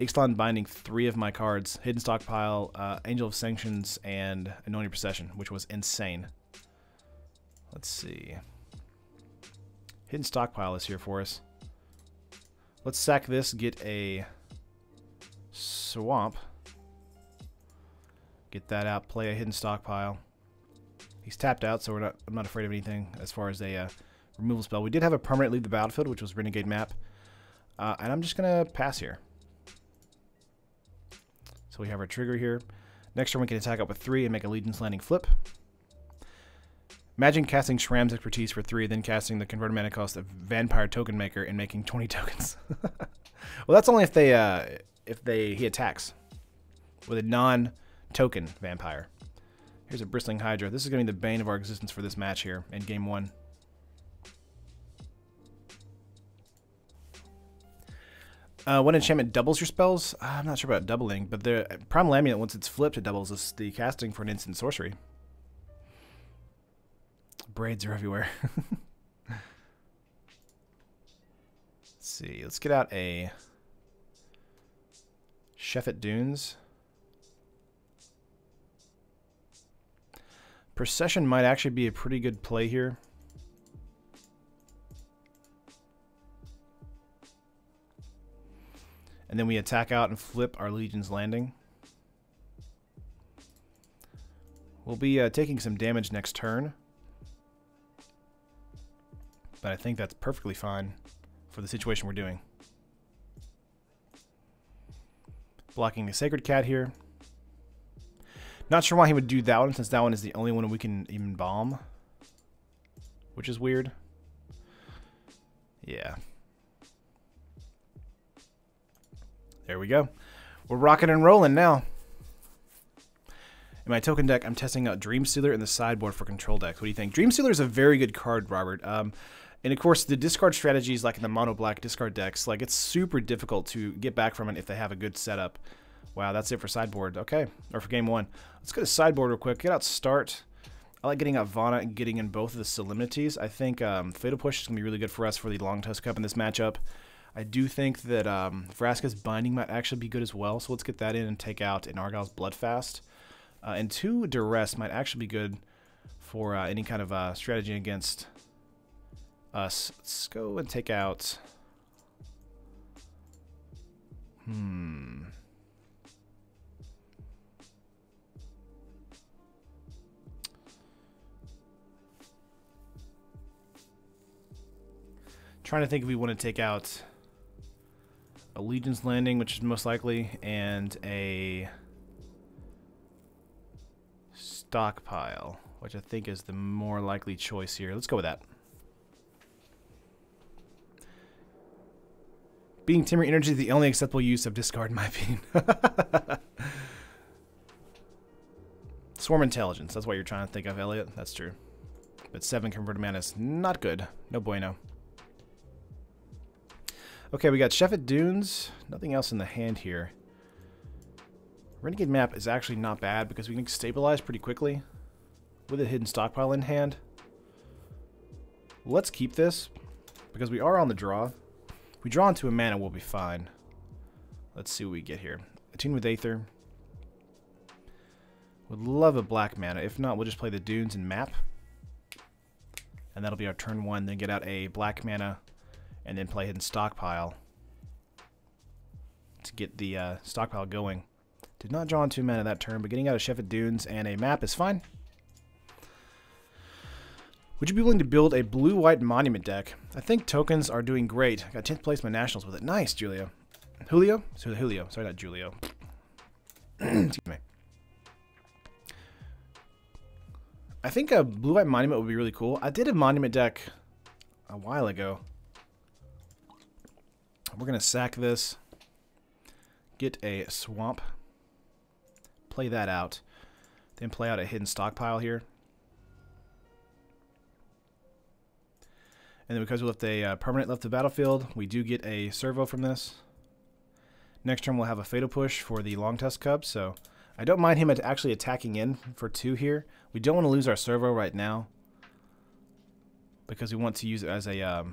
Ixalan binding 3 of my cards, Hidden Stockpile, Angel of Sanctions, and Anointed Procession, which was insane. Let's see. Hidden Stockpile is here for us. Let's sack this, get a Swamp. Get that out, play a Hidden Stockpile. He's tapped out, so I'm not afraid of anything as far as a removal spell. We did have a permanent leave the battlefield, which was Renegade map. And I'm just going to pass here. So we have our trigger here. Next turn we can attack up with 3 and make a Legion's Landing flip. Imagine casting Shram's Expertise for 3, then casting the converted mana cost of Vampire Token Maker and making 20 tokens. Well, that's only if he attacks with a non-token vampire. Here's a Bristling Hydra. This is going to be the bane of our existence for this match here in game 1. One enchantment doubles your spells? I'm not sure about doubling, but the Primal Amulet, once it's flipped, it doubles the casting for an instant sorcery. Braids are everywhere. Let's see. Let's get out a Sheffet Dunes. Procession might actually be a pretty good play here. And then we attack out and flip our Legion's Landing. We'll be taking some damage next turn. But I think that's perfectly fine for the situation we're doing. Blocking the Sacred Cat here. Not sure why he would do that one, since that one is the only one we can even bomb. Which is weird. Yeah. There we go. We're rocking and rolling now. In my token deck, I'm testing out Dreamsealer in the sideboard for control decks. What do you think? Dreamsealer is a very good card, Robert. And of course, the discard strategies, like in the mono black discard decks, like it's super difficult to get back from it if they have a good setup. Wow, that's it for sideboard. Okay, or for game one. Let's go to sideboard real quick. Get out Start. I like getting out Vana and getting in both of the Solemnities. I think Fatal Push is going to be really good for us for the Long Tusk Cup in this matchup. I do think that Vraska's Binding might actually be good as well, so let's get that in and take out an Argyle's Bloodfast. And 2 Duress might actually be good for any kind of strategy against us. Let's go and take out... Trying to think if we want to take out a Legion's Landing, which is most likely, and a Stockpile, which I think is the more likely choice here. Let's go with that. Being Timber Energy is the only acceptable use of discard, in my opinion. Swarm Intelligence, that's what you're trying to think of, Elliot. That's true. But 7 converted mana is not good. No bueno. Okay, we got Sheffet Dunes. Nothing else in the hand here. Renegade Map is actually not bad because we can stabilize pretty quickly with a Hidden Stockpile in hand. Let's keep this because we are on the draw. If we draw into a mana, we'll be fine. Let's see what we get here. Attune with Aether. Would love a black mana. If not, we'll just play the Dunes and Map. And that'll be our turn 1. Then get out a black mana and then play Hidden Stockpile to get the stockpile going. Did not draw on 2 mana that turn, but getting out a Sheffet Dunes and a Map is fine. Would you be willing to build a blue-white monument deck? I think tokens are doing great. I got 10th place my nationals with it. Nice, Julio. Julio? Julio. Sorry, not Julio. Excuse me. I think a blue-white monument would be really cool. I did a monument deck a while ago. We're going to sack this, get a Swamp, play that out, then play out a Hidden Stockpile here. And then because we left a permanent left the battlefield, we do get a Servo from this. Next turn we'll have a Fatal Push for the Long Tusk Cub, so I don't mind him actually attacking in for 2 here. We don't want to lose our Servo right now because we want to use it as a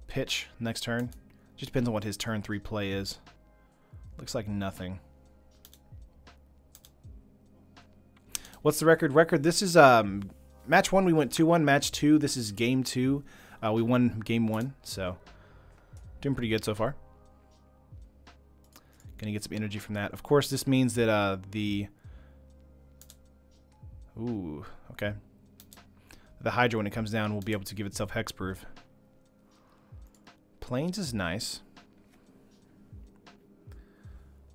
pitch next turn. Just depends on what his turn 3 play is. Looks like nothing. What's the record? This is match 1 we went 2-1. Match 2, this is game 2. We won game 1, so doing pretty good so far. Gonna get some energy from that. Of course, this means that ooh, okay. The Hydra, when it comes down, will be able to give itself hexproof. Plains is nice.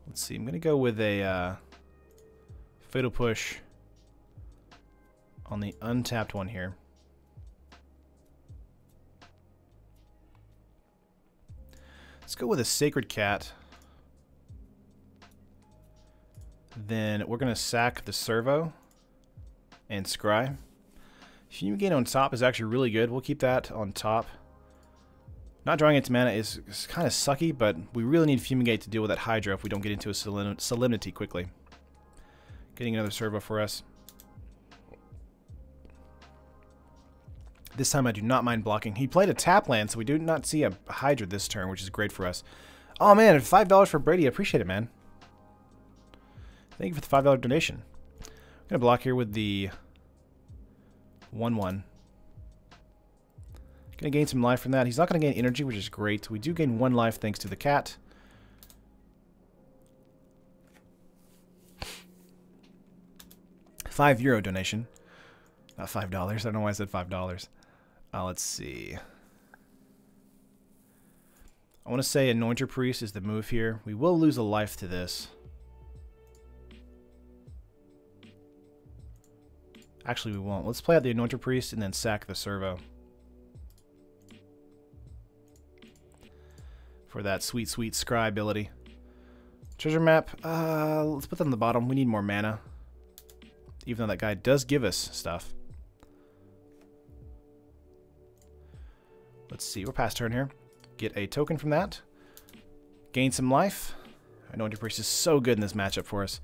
Let's see. I'm gonna go with a Fatal Push on the untapped one here. Let's go with a Sacred Cat. Then we're gonna sack the Servo and Scry. Fumigate on top is actually really good. We'll keep that on top. Not drawing into mana is kind of sucky, but we really need Fumigate to deal with that Hydra if we don't get into a Solemnity quickly. Getting another servo for us. This time I do not mind blocking. He played a tap land, so we do not see a Hydra this turn, which is great for us. Oh man, $5 for Brady. I appreciate it, man. Thank you for the $5 donation. I'm going to block here with the 1/1. Going to gain some life from that. He's not going to gain energy, which is great. We do gain 1 life thanks to the cat. €5 donation. Not $5. I don't know why I said $5. Let's see. I want to say Anointer Priest is the move here. We will lose a life to this. Actually, we won't. Let's play out the Anointer Priest and then sack the servo. For that sweet, sweet scry ability. Treasure map. Let's put that on the bottom. We need more mana. Even though that guy does give us stuff. Let's see. We're past turn here. Get a token from that. Gain some life. Anointed Priest is so good in this matchup for us.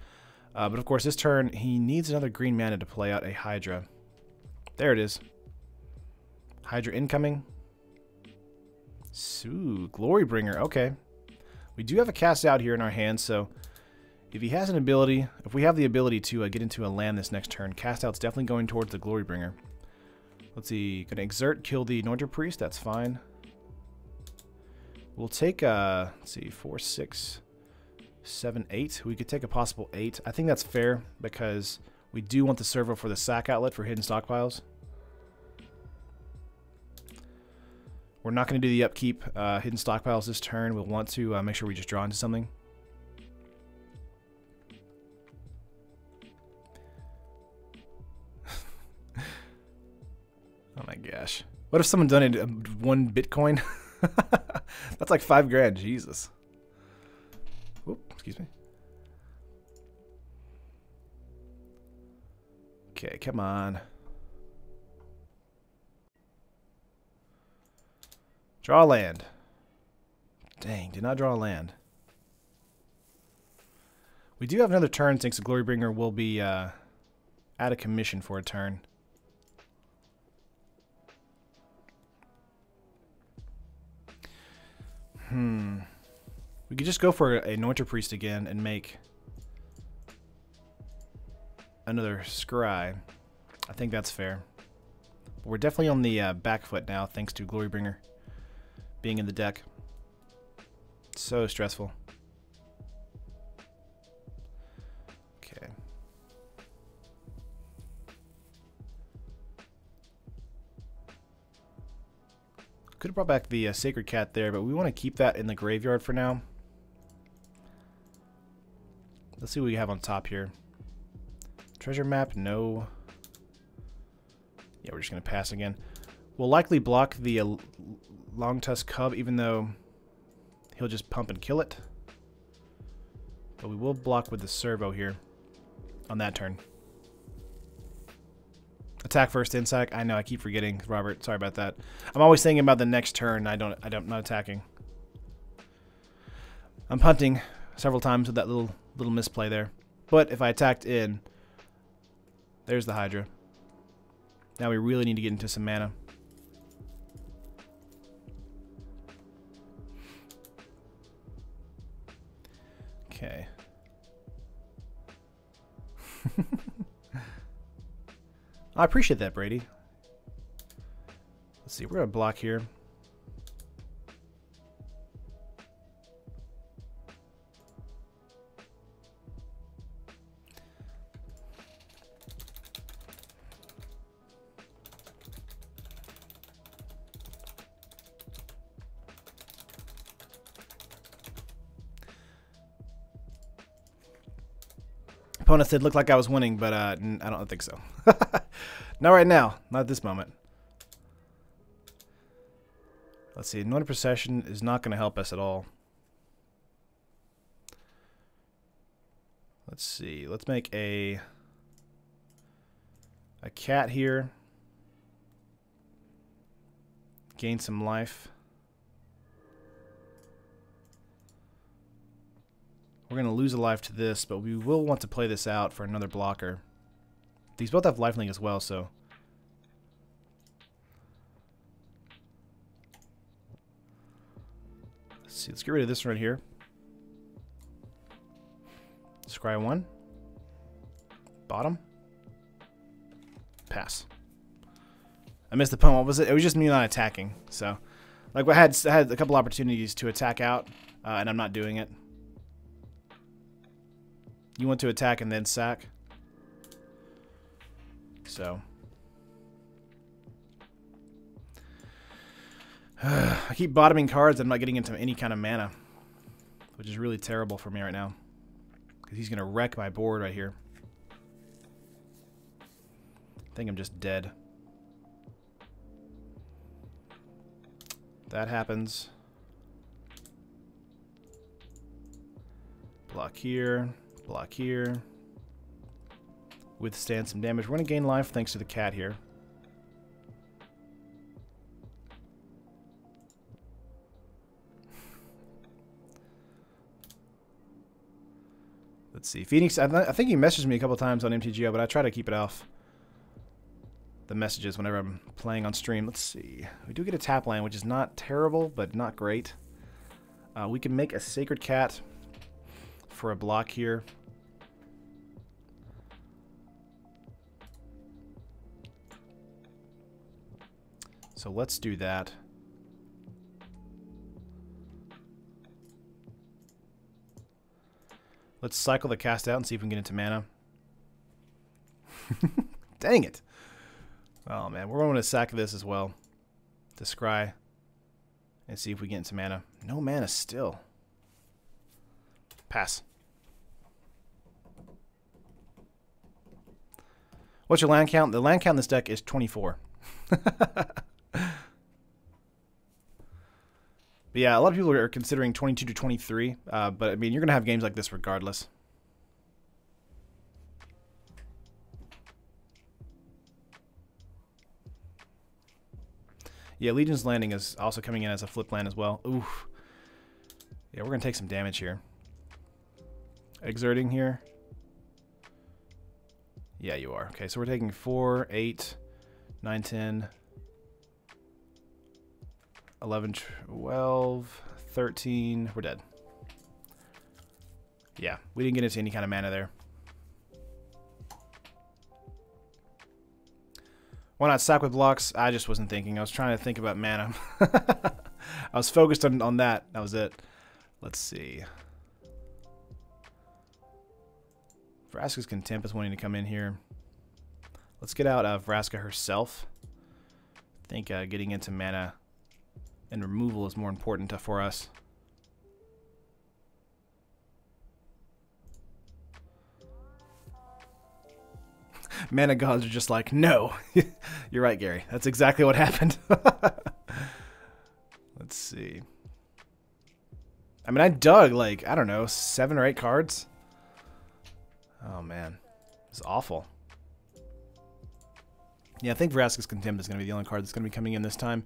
But of course, this turn, he needs another green mana to play out a Hydra. There it is. Hydra incoming. Ooh, Glorybringer. Okay. We do have a cast out here in our hand, so if he has an ability, if we have the ability to get into a land this next turn, cast out's definitely going towards the Glorybringer. Let's see. Gonna exert, kill the Anointed Priest. That's fine. We'll take, let's see, 4, 6, 7, 8. We could take a possible 8. I think that's fair because we do want the servo for the sack outlet for hidden stockpiles. We're not going to do the upkeep hidden stockpiles this turn. We'll want to make sure we just draw into something. Oh my gosh. What if someone donated 1 Bitcoin? That's like $5 grand. Jesus. Oop, excuse me. Okay, come on. Draw land. Dang, did not draw a land. We do have another turn since the Glorybringer will be out of commission for a turn. We could just go for a Anointer Priest again and make another Scry. I think that's fair. But we're definitely on the back foot now thanks to Glorybringer being in the deck. So stressful. Okay. Could have brought back the Sacred Cat there, but we want to keep that in the graveyard for now. Let's see what we have on top here. Treasure map, no. Yeah, we're just going to pass again. We'll likely block the Long Tusk Cub, even though he'll just pump and kill it. But we will block with the servo here on that turn. Attack first, insack. I know, I keep forgetting, Robert. Sorry about that. I'm always thinking about the next turn. I'm not attacking. I'm punting several times with that little misplay there. But if I attacked in, there's the Hydra. Now we really need to get into some mana. Okay. I appreciate that, Brady. Let's see, we're going to block here. Opponent said looked like I was winning, but I don't think so. Not right now. Not at this moment. Let's see. Anointed Procession is not going to help us at all. Let's see. Let's make a cat here. Gain some life. We're going to lose a life to this, but we will want to play this out for another blocker. These both have lifelink as well, so... Let's see, let's get rid of this right here. Scry 1. Bottom. Pass. I missed the punt. What was it? It was just me not attacking. So, like, I had a couple opportunities to attack out, and I'm not doing it. You want to attack and then sack. So, I keep bottoming cards. I'm not getting into any kind of mana, which is really terrible for me right now, because he's gonna wreck my board right here. I think I'm just dead. That happens. Block here. Block here. Withstand some damage. We're going to gain life thanks to the cat here. Let's see. Phoenix, I think he messaged me a couple times on MTGO, but I try to keep it off the messages whenever I'm playing on stream. Let's see. We do get a tap land, which is not terrible, but not great. We can make a Sacred Cat for a block here. So let's do that. Let's cycle the cast out and see if we can get into mana. Dang it. Oh man, we're going to sack this as well. To scry. And see if we get into mana. No mana still. Pass. What's your land count? The land count in this deck is 24. But yeah, a lot of people are considering 22 to 23. But I mean, you're going to have games like this regardless. Yeah, Legion's Landing is also coming in as a flip land as well. Oof. Yeah, we're going to take some damage here. Exerting here. Yeah, you are. Okay, so we're taking 4, 8, 9, 10, 11, 12, 13. We're dead. Yeah, we didn't get into any kind of mana there. Why not sack with blocks? I just wasn't thinking. I was trying to think about mana. I was focused on that. That was it. Let's see. Vraska's Contempt is wanting to come in here. Let's get out Vraska herself. I think getting into mana and removal is more important for us. Mana gods are just like, no. You're right, Gary. That's exactly what happened. Let's see. I mean, I dug, like, I don't know, 7 or 8 cards. Oh, man. It's awful. Yeah, I think Vraska's Contempt is going to be the only card that's going to be coming in this time.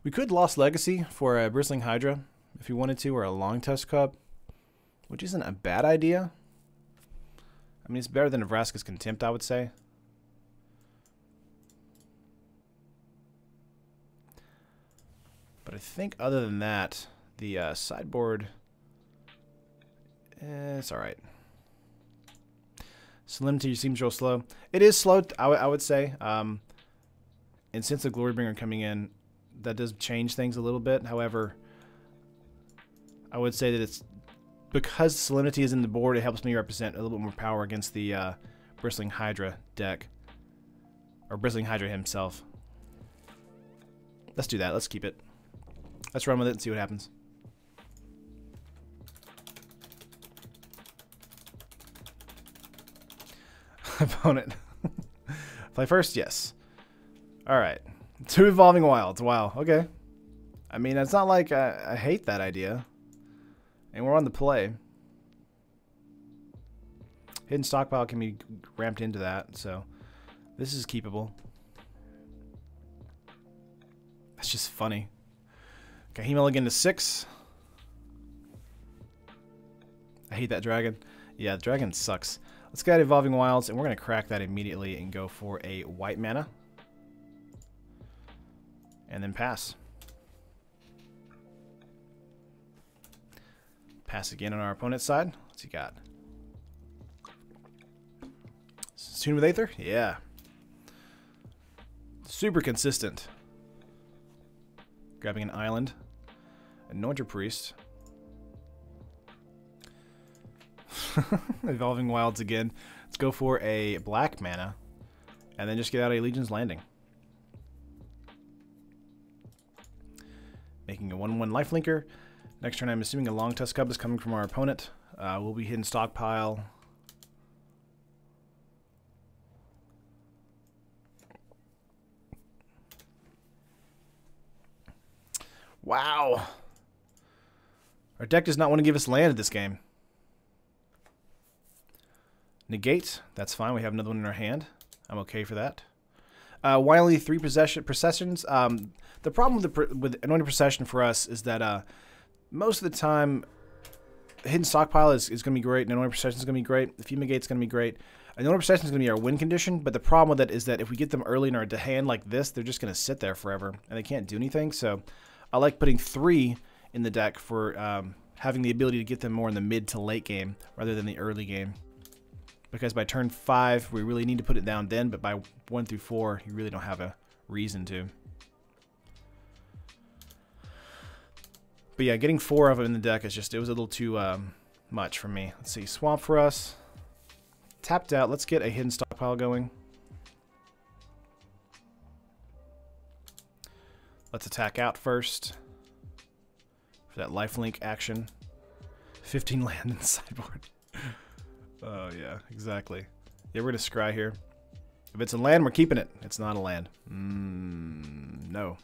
We could Lost Legacy for a Bristling Hydra if you wanted to, or a Long Tusk Cub, which isn't a bad idea. I mean, it's better than a Vraska's Contempt, I would say. But I think other than that, the sideboard, it's alright. Solemnity seems real slow. It is slow, I would say. And since the Glorybringer coming in, that does change things a little bit. However, I would say that it's because Solemnity is in the board, it helps me represent a little bit more power against the Bristling Hydra deck. Or Bristling Hydra himself. Let's do that. Let's keep it. Let's run with it and see what happens. Opponent. Play first? Yes. Alright. 2 Evolving Wilds. Wow. Okay. I mean, it's not like I hate that idea. And we're on the play. Hidden Stockpile can be ramped into that, so this is keepable. That's just funny. Okay, he mulligan to 6. I hate that dragon. Yeah, the dragon sucks. Let's get Evolving Wilds, and we're going to crack that immediately and go for a white mana. And then pass. Pass again on our opponent's side. What's he got? Tune with Aether? Yeah. Super consistent. Grabbing an island. Anointer Priest. Evolving Wilds again. Let's go for a black mana. And then just get out a Legion's Landing. Making a 1/1 lifelinker. Next turn I'm assuming a Long Tusk Cub is coming from our opponent. We'll be hitting Stockpile. Wow. Our deck does not want to give us land at this game. Negate. That's fine. We have another one in our hand. I'm okay for that. Wily 3 processions. The problem with Anointed Procession for us is that most of the time Hidden Stockpile is going to be great, and Anointed Procession is going to be great. The Fumigate is going to be great. Anointed Procession is going to be our win condition, but the problem with it is that if we get them early in our hand like this, they're just going to sit there forever, and they can't do anything. So I like putting 3 in the deck for having the ability to get them more in the mid to late game rather than the early game. Because by turn 5, we really need to put it down then, but by 1 through 4, you really don't have a reason to. But yeah, getting 4 of them in the deck is just, it was a little too much for me. Let's see, Swamp for us. Tapped out, let's get a Hidden Stockpile going. Let's attack out first for that lifelink action. 15 land in the sideboard. Oh, yeah, exactly. Yeah, we're going to scry here. If it's a land, we're keeping it. It's not a land. No.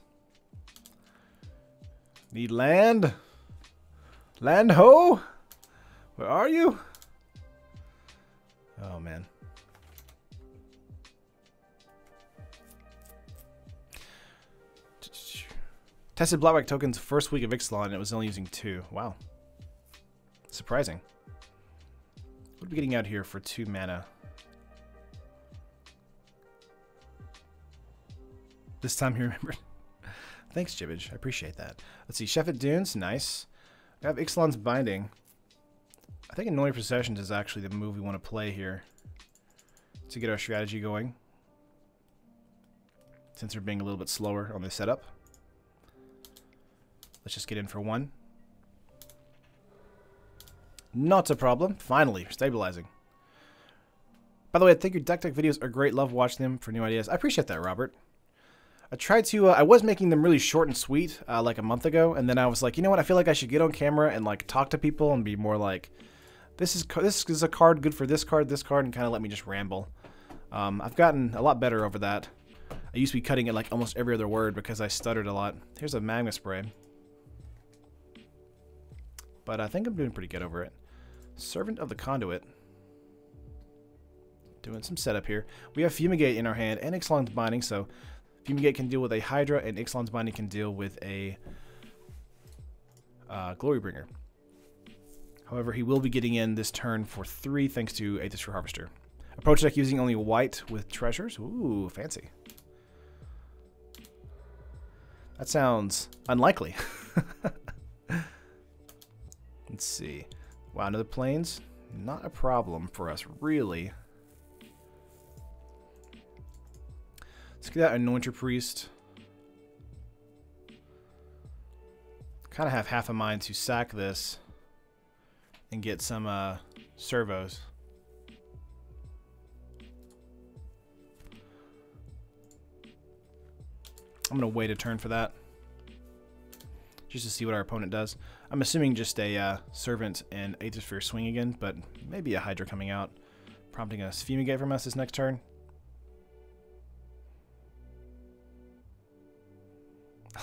Need land? Land ho? Where are you? Oh, man. Tested Black tokens first week of Ixalan, and it was only using 2. Wow. Surprising. What are we getting out here for 2 mana? This time he remembered. Thanks, Jibbage. I appreciate that. Let's see. Chef at Dunes. Nice. We have Ixalan's Binding. I think Anointed Processions is actually the move we want to play here to get our strategy going, since we're being a little bit slower on this setup. Let's just get in for 1. Not a problem. Finally, stabilizing. By the way, I think your deck videos are great. Love watching them for new ideas. I appreciate that, Robert. I tried to, I was making them really short and sweet like a month ago, and then I was like, you know what, I feel like I should get on camera and like talk to people and be more like, this is a card good for this card, and kind of let me just ramble. I've gotten a lot better over that. I used to be cutting it like almost every other word because I stuttered a lot. Here's a Magma Spray. But I think I'm doing pretty good over it. Servant of the Conduit. Doing some setup here. We have Fumigate in our hand and Ixalan's Binding, so Fumigate can deal with a Hydra, and Ixalan's Binding can deal with a Glorybringer. However, he will be getting in this turn for 3 thanks to Aethys Harvester. Approach deck using only white with treasures. Ooh, fancy. That sounds unlikely. Let's see. Wow, another plains? Not a problem for us, really. Let's get that Anointer Priest. Kind of have half a mind to sack this and get some servos. I'm going to wait a turn for that, just to see what our opponent does. I'm assuming just a Servant and Aether swing again, but maybe a Hydra coming out, prompting a Fumigate from us this next turn.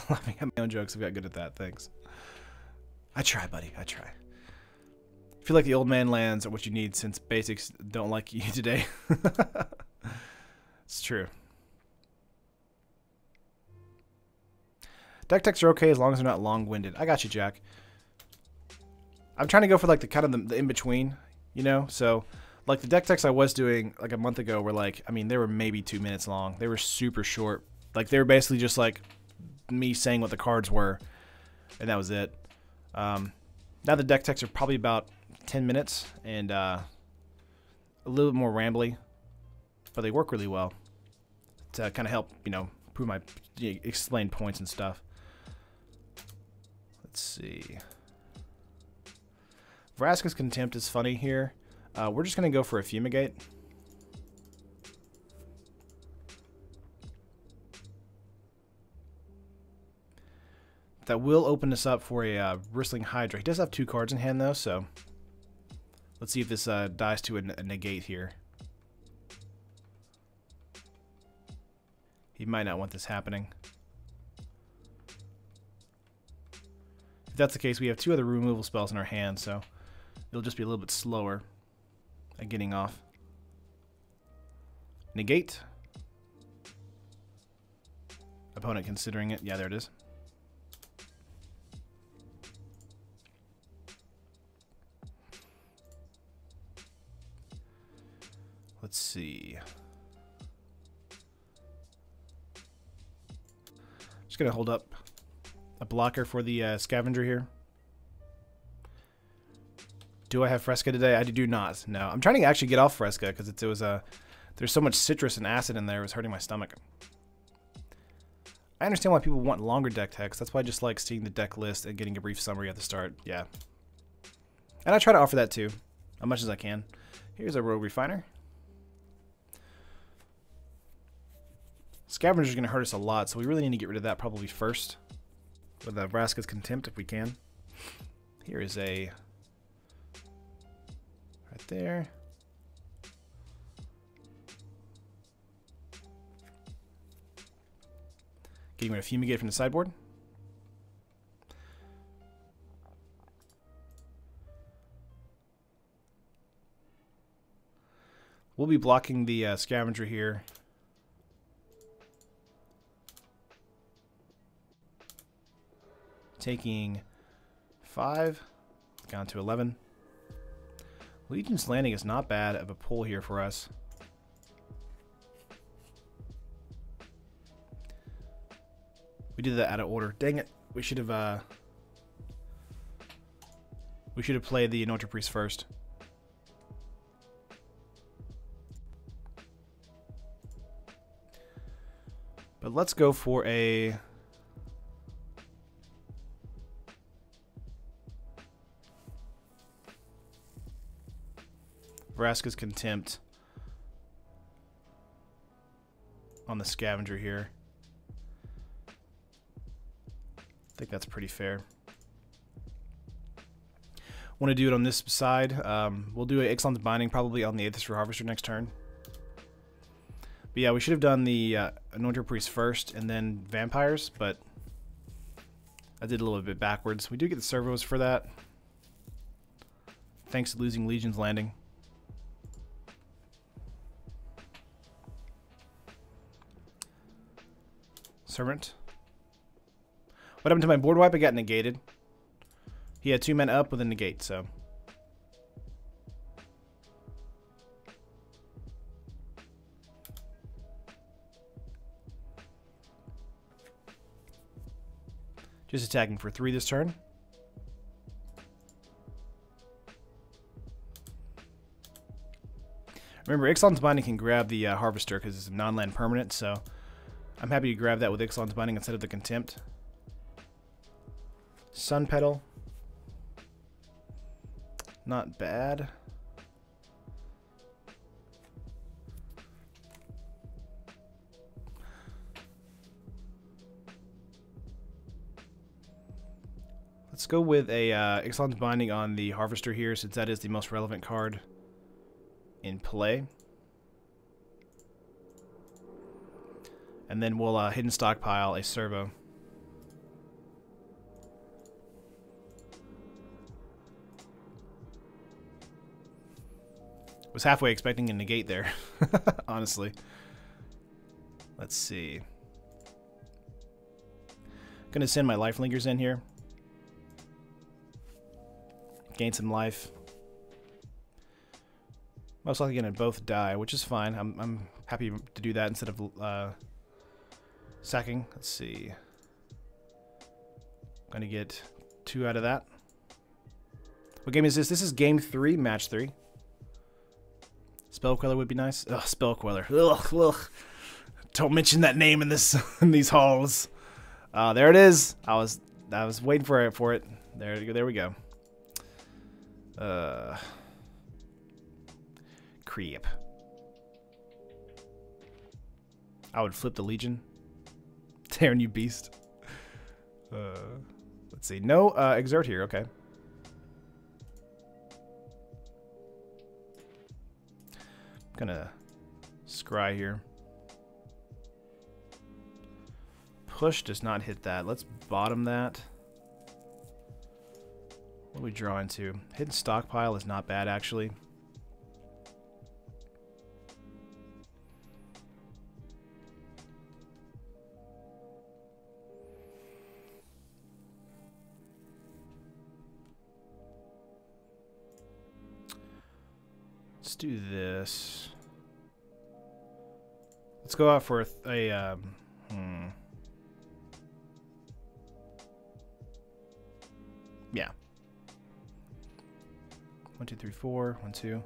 Laughing at my own jokes. I've got good at that. Thanks. I try, buddy. I try. I feel like the old man lands are what you need since basics don't like you today. It's true. Deck techs are okay as long as they're not long-winded. I got you, Jack. I'm trying to go for like the kind of the in between, you know. So like the deck techs I was doing like a month ago were like, I mean, they were maybe 2 minutes long. They were super short. Like they were basically just like me saying what the cards were, and that was it. Now the deck techs are probably about 10 minutes and a little bit more rambly, but they work really well to kind of help, you know, prove my explain points and stuff. Let's see. Vraska's Contempt is funny here. We're just going to go for a Fumigate. That will open us up for a Bristling Hydra. He does have 2 cards in hand, though, so let's see if this dies to a negate here. He might not want this happening. If that's the case, we have 2 other removal spells in our hand, so it'll just be a little bit slower at getting off. Negate. Opponent considering it. Yeah, there it is. Let's see. Just gonna hold up a blocker for the scavenger here. Do I have Fresca today? I do not. No, I'm trying to actually get off Fresca because it was there's so much citrus and acid in there. It was hurting my stomach. I understand why people want longer deck text. That's why I just like seeing the deck list and getting a brief summary at the start. Yeah, and I try to offer that too, as much as I can. Here's a Rogue Refiner. Scavenger's going to hurt us a lot, so we really need to get rid of that probably first. With Vraska's Contempt, if we can. Here is a... right there. Getting rid of Fumigate from the sideboard. We'll be blocking the Scavenger here. Taking 5, gone to 11. Legion's Landing is not bad of a pull here for us. We did that out of order. Dang it! We should have played the Anointed Priest first. But let's go for a... Vraska's Contempt on the Scavenger here. I think that's pretty fair. Want to do it on this side. We'll do an Ixalan's Binding probably on the Aethys Harvester next turn. But yeah, we should have done the Anointed Priest first and then Vampires, but I did a little bit backwards. We do get the servos for that, thanks to losing Legion's Landing. Servant. What happened to my board wipe? I got negated. He had 2 men up with a negate, so. Just attacking for 3 this turn. Remember, Ixalan's Binding can grab the Harvester because it's a non-land permanent, so I'm happy to grab that with Ixalan's Binding instead of the Contempt. Sun Petal. Not bad. Let's go with a Ixalan's Binding on the Harvester here, since that is the most relevant card in play. And then we'll hidden stockpile a servo. Was halfway expecting a negate there, honestly. Let's see. Gonna send my lifelinkers in here. gain some life. Most likely gonna both die, which is fine. I'm happy to do that instead of sacking. Let's see. Gonna get 2 out of that. What game is this? This is game 3, match 3. Spell Queller would be nice. Ugh, Spell Queller. Ugh, ugh. Don't mention that name in this in these halls. There it is. I was waiting for it. There we go. Creep. I would flip the Legion. Tearing you beast. Let's see. No exert here. Okay. Gonna scry here. Push does not hit that. Let's bottom that. What are we drawing to? Hidden Stockpile is not bad, actually. Let's do this. Let's go out for a yeah. 1, 2, 3, 4. 1, 2.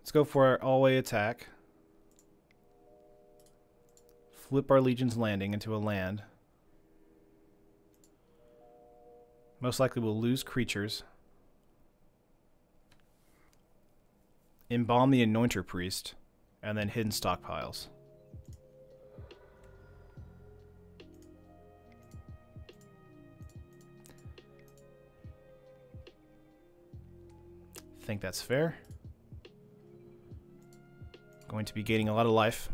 Let's go for our all-way attack. Flip our Legion's Landing into a land. Most likely we'll lose creatures. Embalm the Anointer Priest. And then Hidden Stockpiles. Think that's fair. Going to be gaining a lot of life.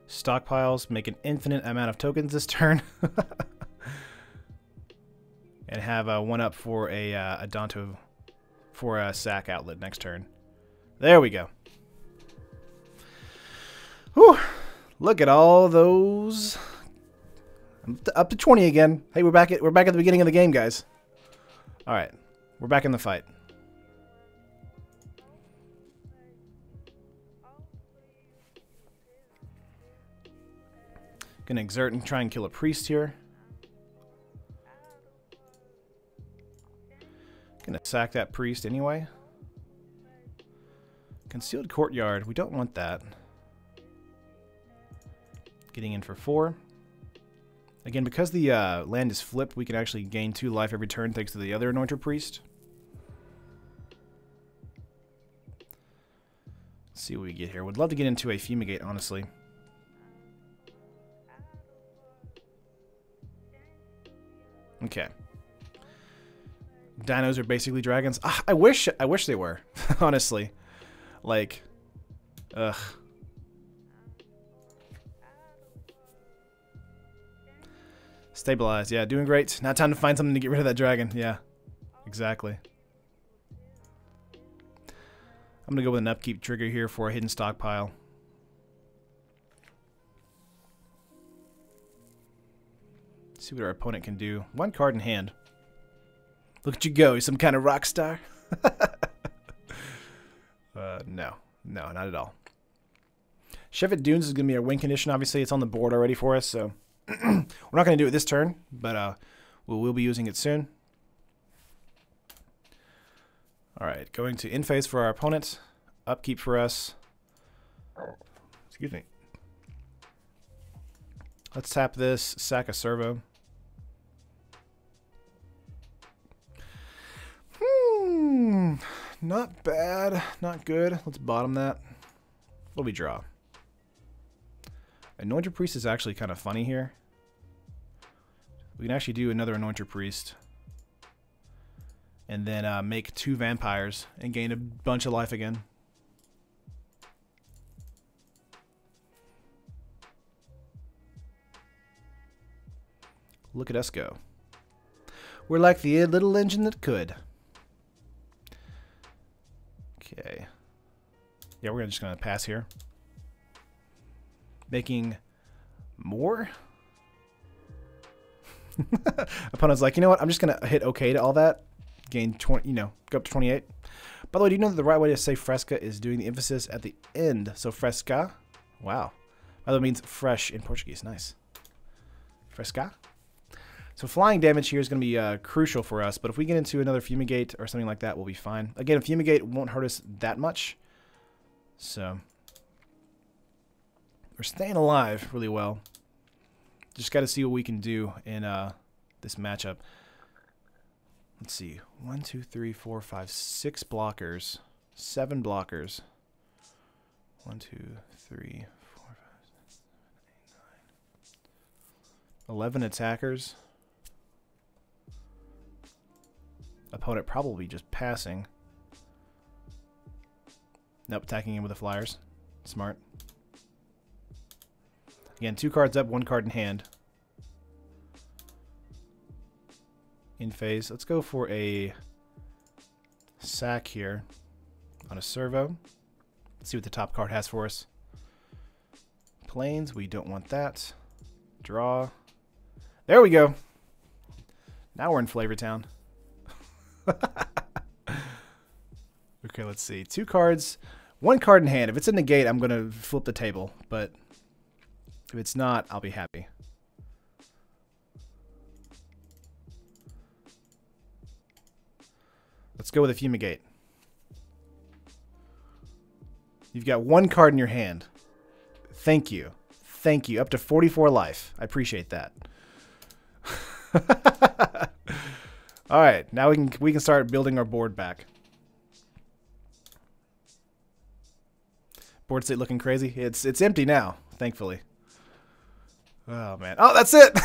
Stockpiles make an infinite amount of tokens this turn. And have a 1-up for a Danto for a sack outlet next turn. There we go. Whew. Look at all those. I'm up to 20 again. Hey, we're back at the beginning of the game, guys. All right, we're back in the fight. Gonna exert and try and kill a priest here. Gonna sack that priest anyway. Concealed Courtyard. We don't want that. Getting in for 4. Again, because the land is flipped, we can actually gain 2 life every turn thanks to the other Anointer Priest. Let's see what we get here. Would love to get into a Fumigate, honestly. Okay. Dinos are basically dragons. Ah, I wish they were, honestly. Like, ugh. Stabilized, yeah, doing great. Now time to find something to get rid of that dragon. Yeah, exactly. I'm gonna go with an upkeep trigger here for a Hidden Stockpile. See what our opponent can do. 1 card in hand. Look at you go, you're some kind of rock star. No, not at all. Shevet Dunes is going to be a win condition, obviously. It's on the board already for us, so we're not going to do it this turn, but we'll be using it soon. Alright, going to in phase for our opponent. Upkeep for us. Excuse me. Let's tap this, sack a servo. Not bad, not good. Let's bottom that. What do we draw? Anointer Priest is actually kind of funny here. We can actually do another Anointer Priest. And then make 2 vampires and gain a bunch of life again. Look at us go. We're like the little engine that could. Okay. Yeah, we're just going to pass here. Making more? Opponent's like, you know what? I'm just going to hit OK to all that. Gain 20, you know, go up to 28. By the way, do you know that the right way to say fresca is doing the emphasis at the end? So fresca. Wow. By the way, means fresh in Portuguese. Nice. Fresca. So flying damage here is going to be crucial for us. But if we get into another Fumigate or something like that, we'll be fine. Again, Fumigate won't hurt us that much. So we're staying alive really well. Just got to see what we can do in this matchup. Let's see. 1, 2, 3, 4, 5, 6 blockers. 7 blockers. 1, 2, 3, 4, 5, 6, 7, 8, 9. 11 attackers. Opponent probably just passing. Nope, attacking him with the flyers. Smart. Again, 2 cards up, 1 card in hand. In phase. Let's go for a sack here on a servo. Let's see what the top card has for us. Planes, we don't want that. Draw. There we go. Now we're in Flavor Town. Okay, let's see. 2 cards, 1 card in hand. If it's a negate, I'm going to flip the table. But if it's not, I'll be happy. Let's go with a Fumigate. You've got 1 card in your hand. Thank you. Thank you. Up to 44 life. I appreciate that. All right, now we can start building our board back. Board state looking crazy. It's empty now, thankfully. Oh man. Oh, that's it.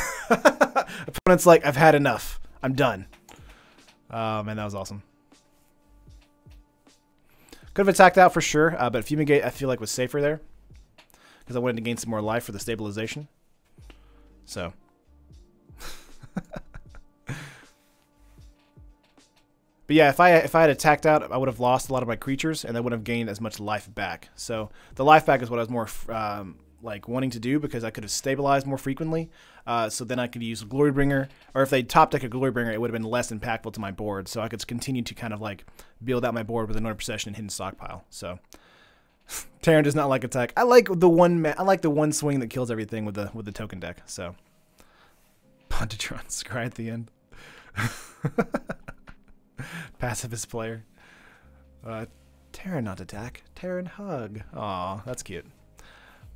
Opponent's like, I've had enough. I'm done. Oh man, that was awesome. Could have attacked out for sure, but Fumigate I feel like was safer there because I wanted to gain some more life for the stabilization. So. But yeah, if I had attacked out, I would have lost a lot of my creatures, and I wouldn't have gained as much life back. So the life back is what I was more like wanting to do because I could have stabilized more frequently. So then I could use Glorybringer, or if they top deck a Glorybringer, it would have been less impactful to my board. So I could continue to kind of like build out my board with Annoyed Procession and Hidden Stockpile. So Terran does not like attack. I like the one swing that kills everything with the token deck. So Pontatron Scry at the end. Pacifist player. Terran not attack. Terran hug. Aw, that's cute.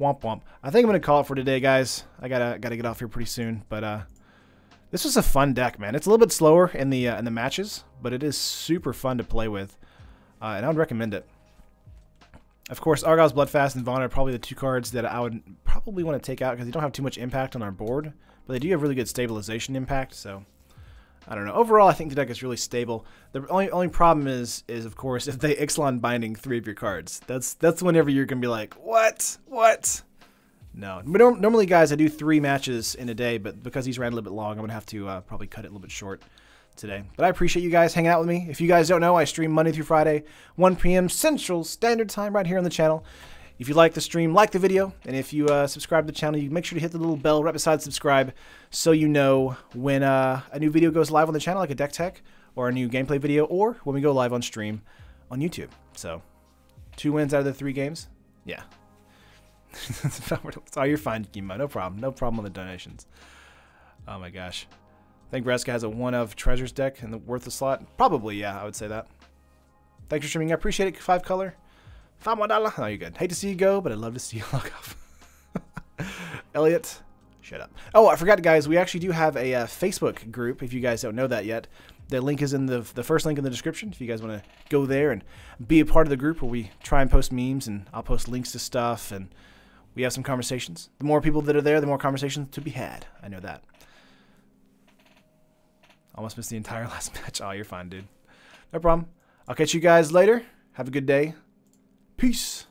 Womp womp. I think I'm gonna call it for today, guys. I gotta get off here pretty soon. But this was a fun deck, man. It's a little bit slower in the matches, but it is super fun to play with, and I would recommend it. Of course, Argyle's Bloodfast and Vaughn are probably the 2 cards that I would probably want to take out because they don't have too much impact on our board, but they do have really good stabilization impact. So. I don't know. Overall, I think the deck is really stable. The only problem is of course if they Ixalan binding 3 of your cards. That's whenever you're gonna be like, what? No. But normally, guys, I do 3 matches in a day, but because these ran a little bit long, I'm gonna have to probably cut it a little bit short today. But I appreciate you guys hanging out with me. If you guys don't know, I stream Monday through Friday, 1 p.m. Central Standard Time, right here on the channel. If you like the stream, like the video, and if you subscribe to the channel, you make sure to hit the little bell right beside subscribe so you know when a new video goes live on the channel, like a deck tech, or a new gameplay video, or when we go live on stream on YouTube. So, 2 wins out of the 3 games? Yeah. Oh, you're fine, Kimo. No problem. No problem on the donations. Oh my gosh. I think Reska has a 1 of Treasures deck in the worth of slot. Probably, yeah, I would say that. Thanks for streaming. I appreciate it. 5 color. $5. Oh, you're good. Hate to see you go, but I'd love to see you log off. Elliot, shut up. Oh, I forgot, guys. We actually do have a Facebook group, if you guys don't know that yet. The link is in the first link in the description if you guys want to go there and be a part of the group where we try and post memes, and I'll post links to stuff, and we have some conversations. The more people that are there, the more conversations to be had. I know that. Almost missed the entire last match. Oh, you're fine, dude. No problem. I'll catch you guys later. Have a good day. Peace.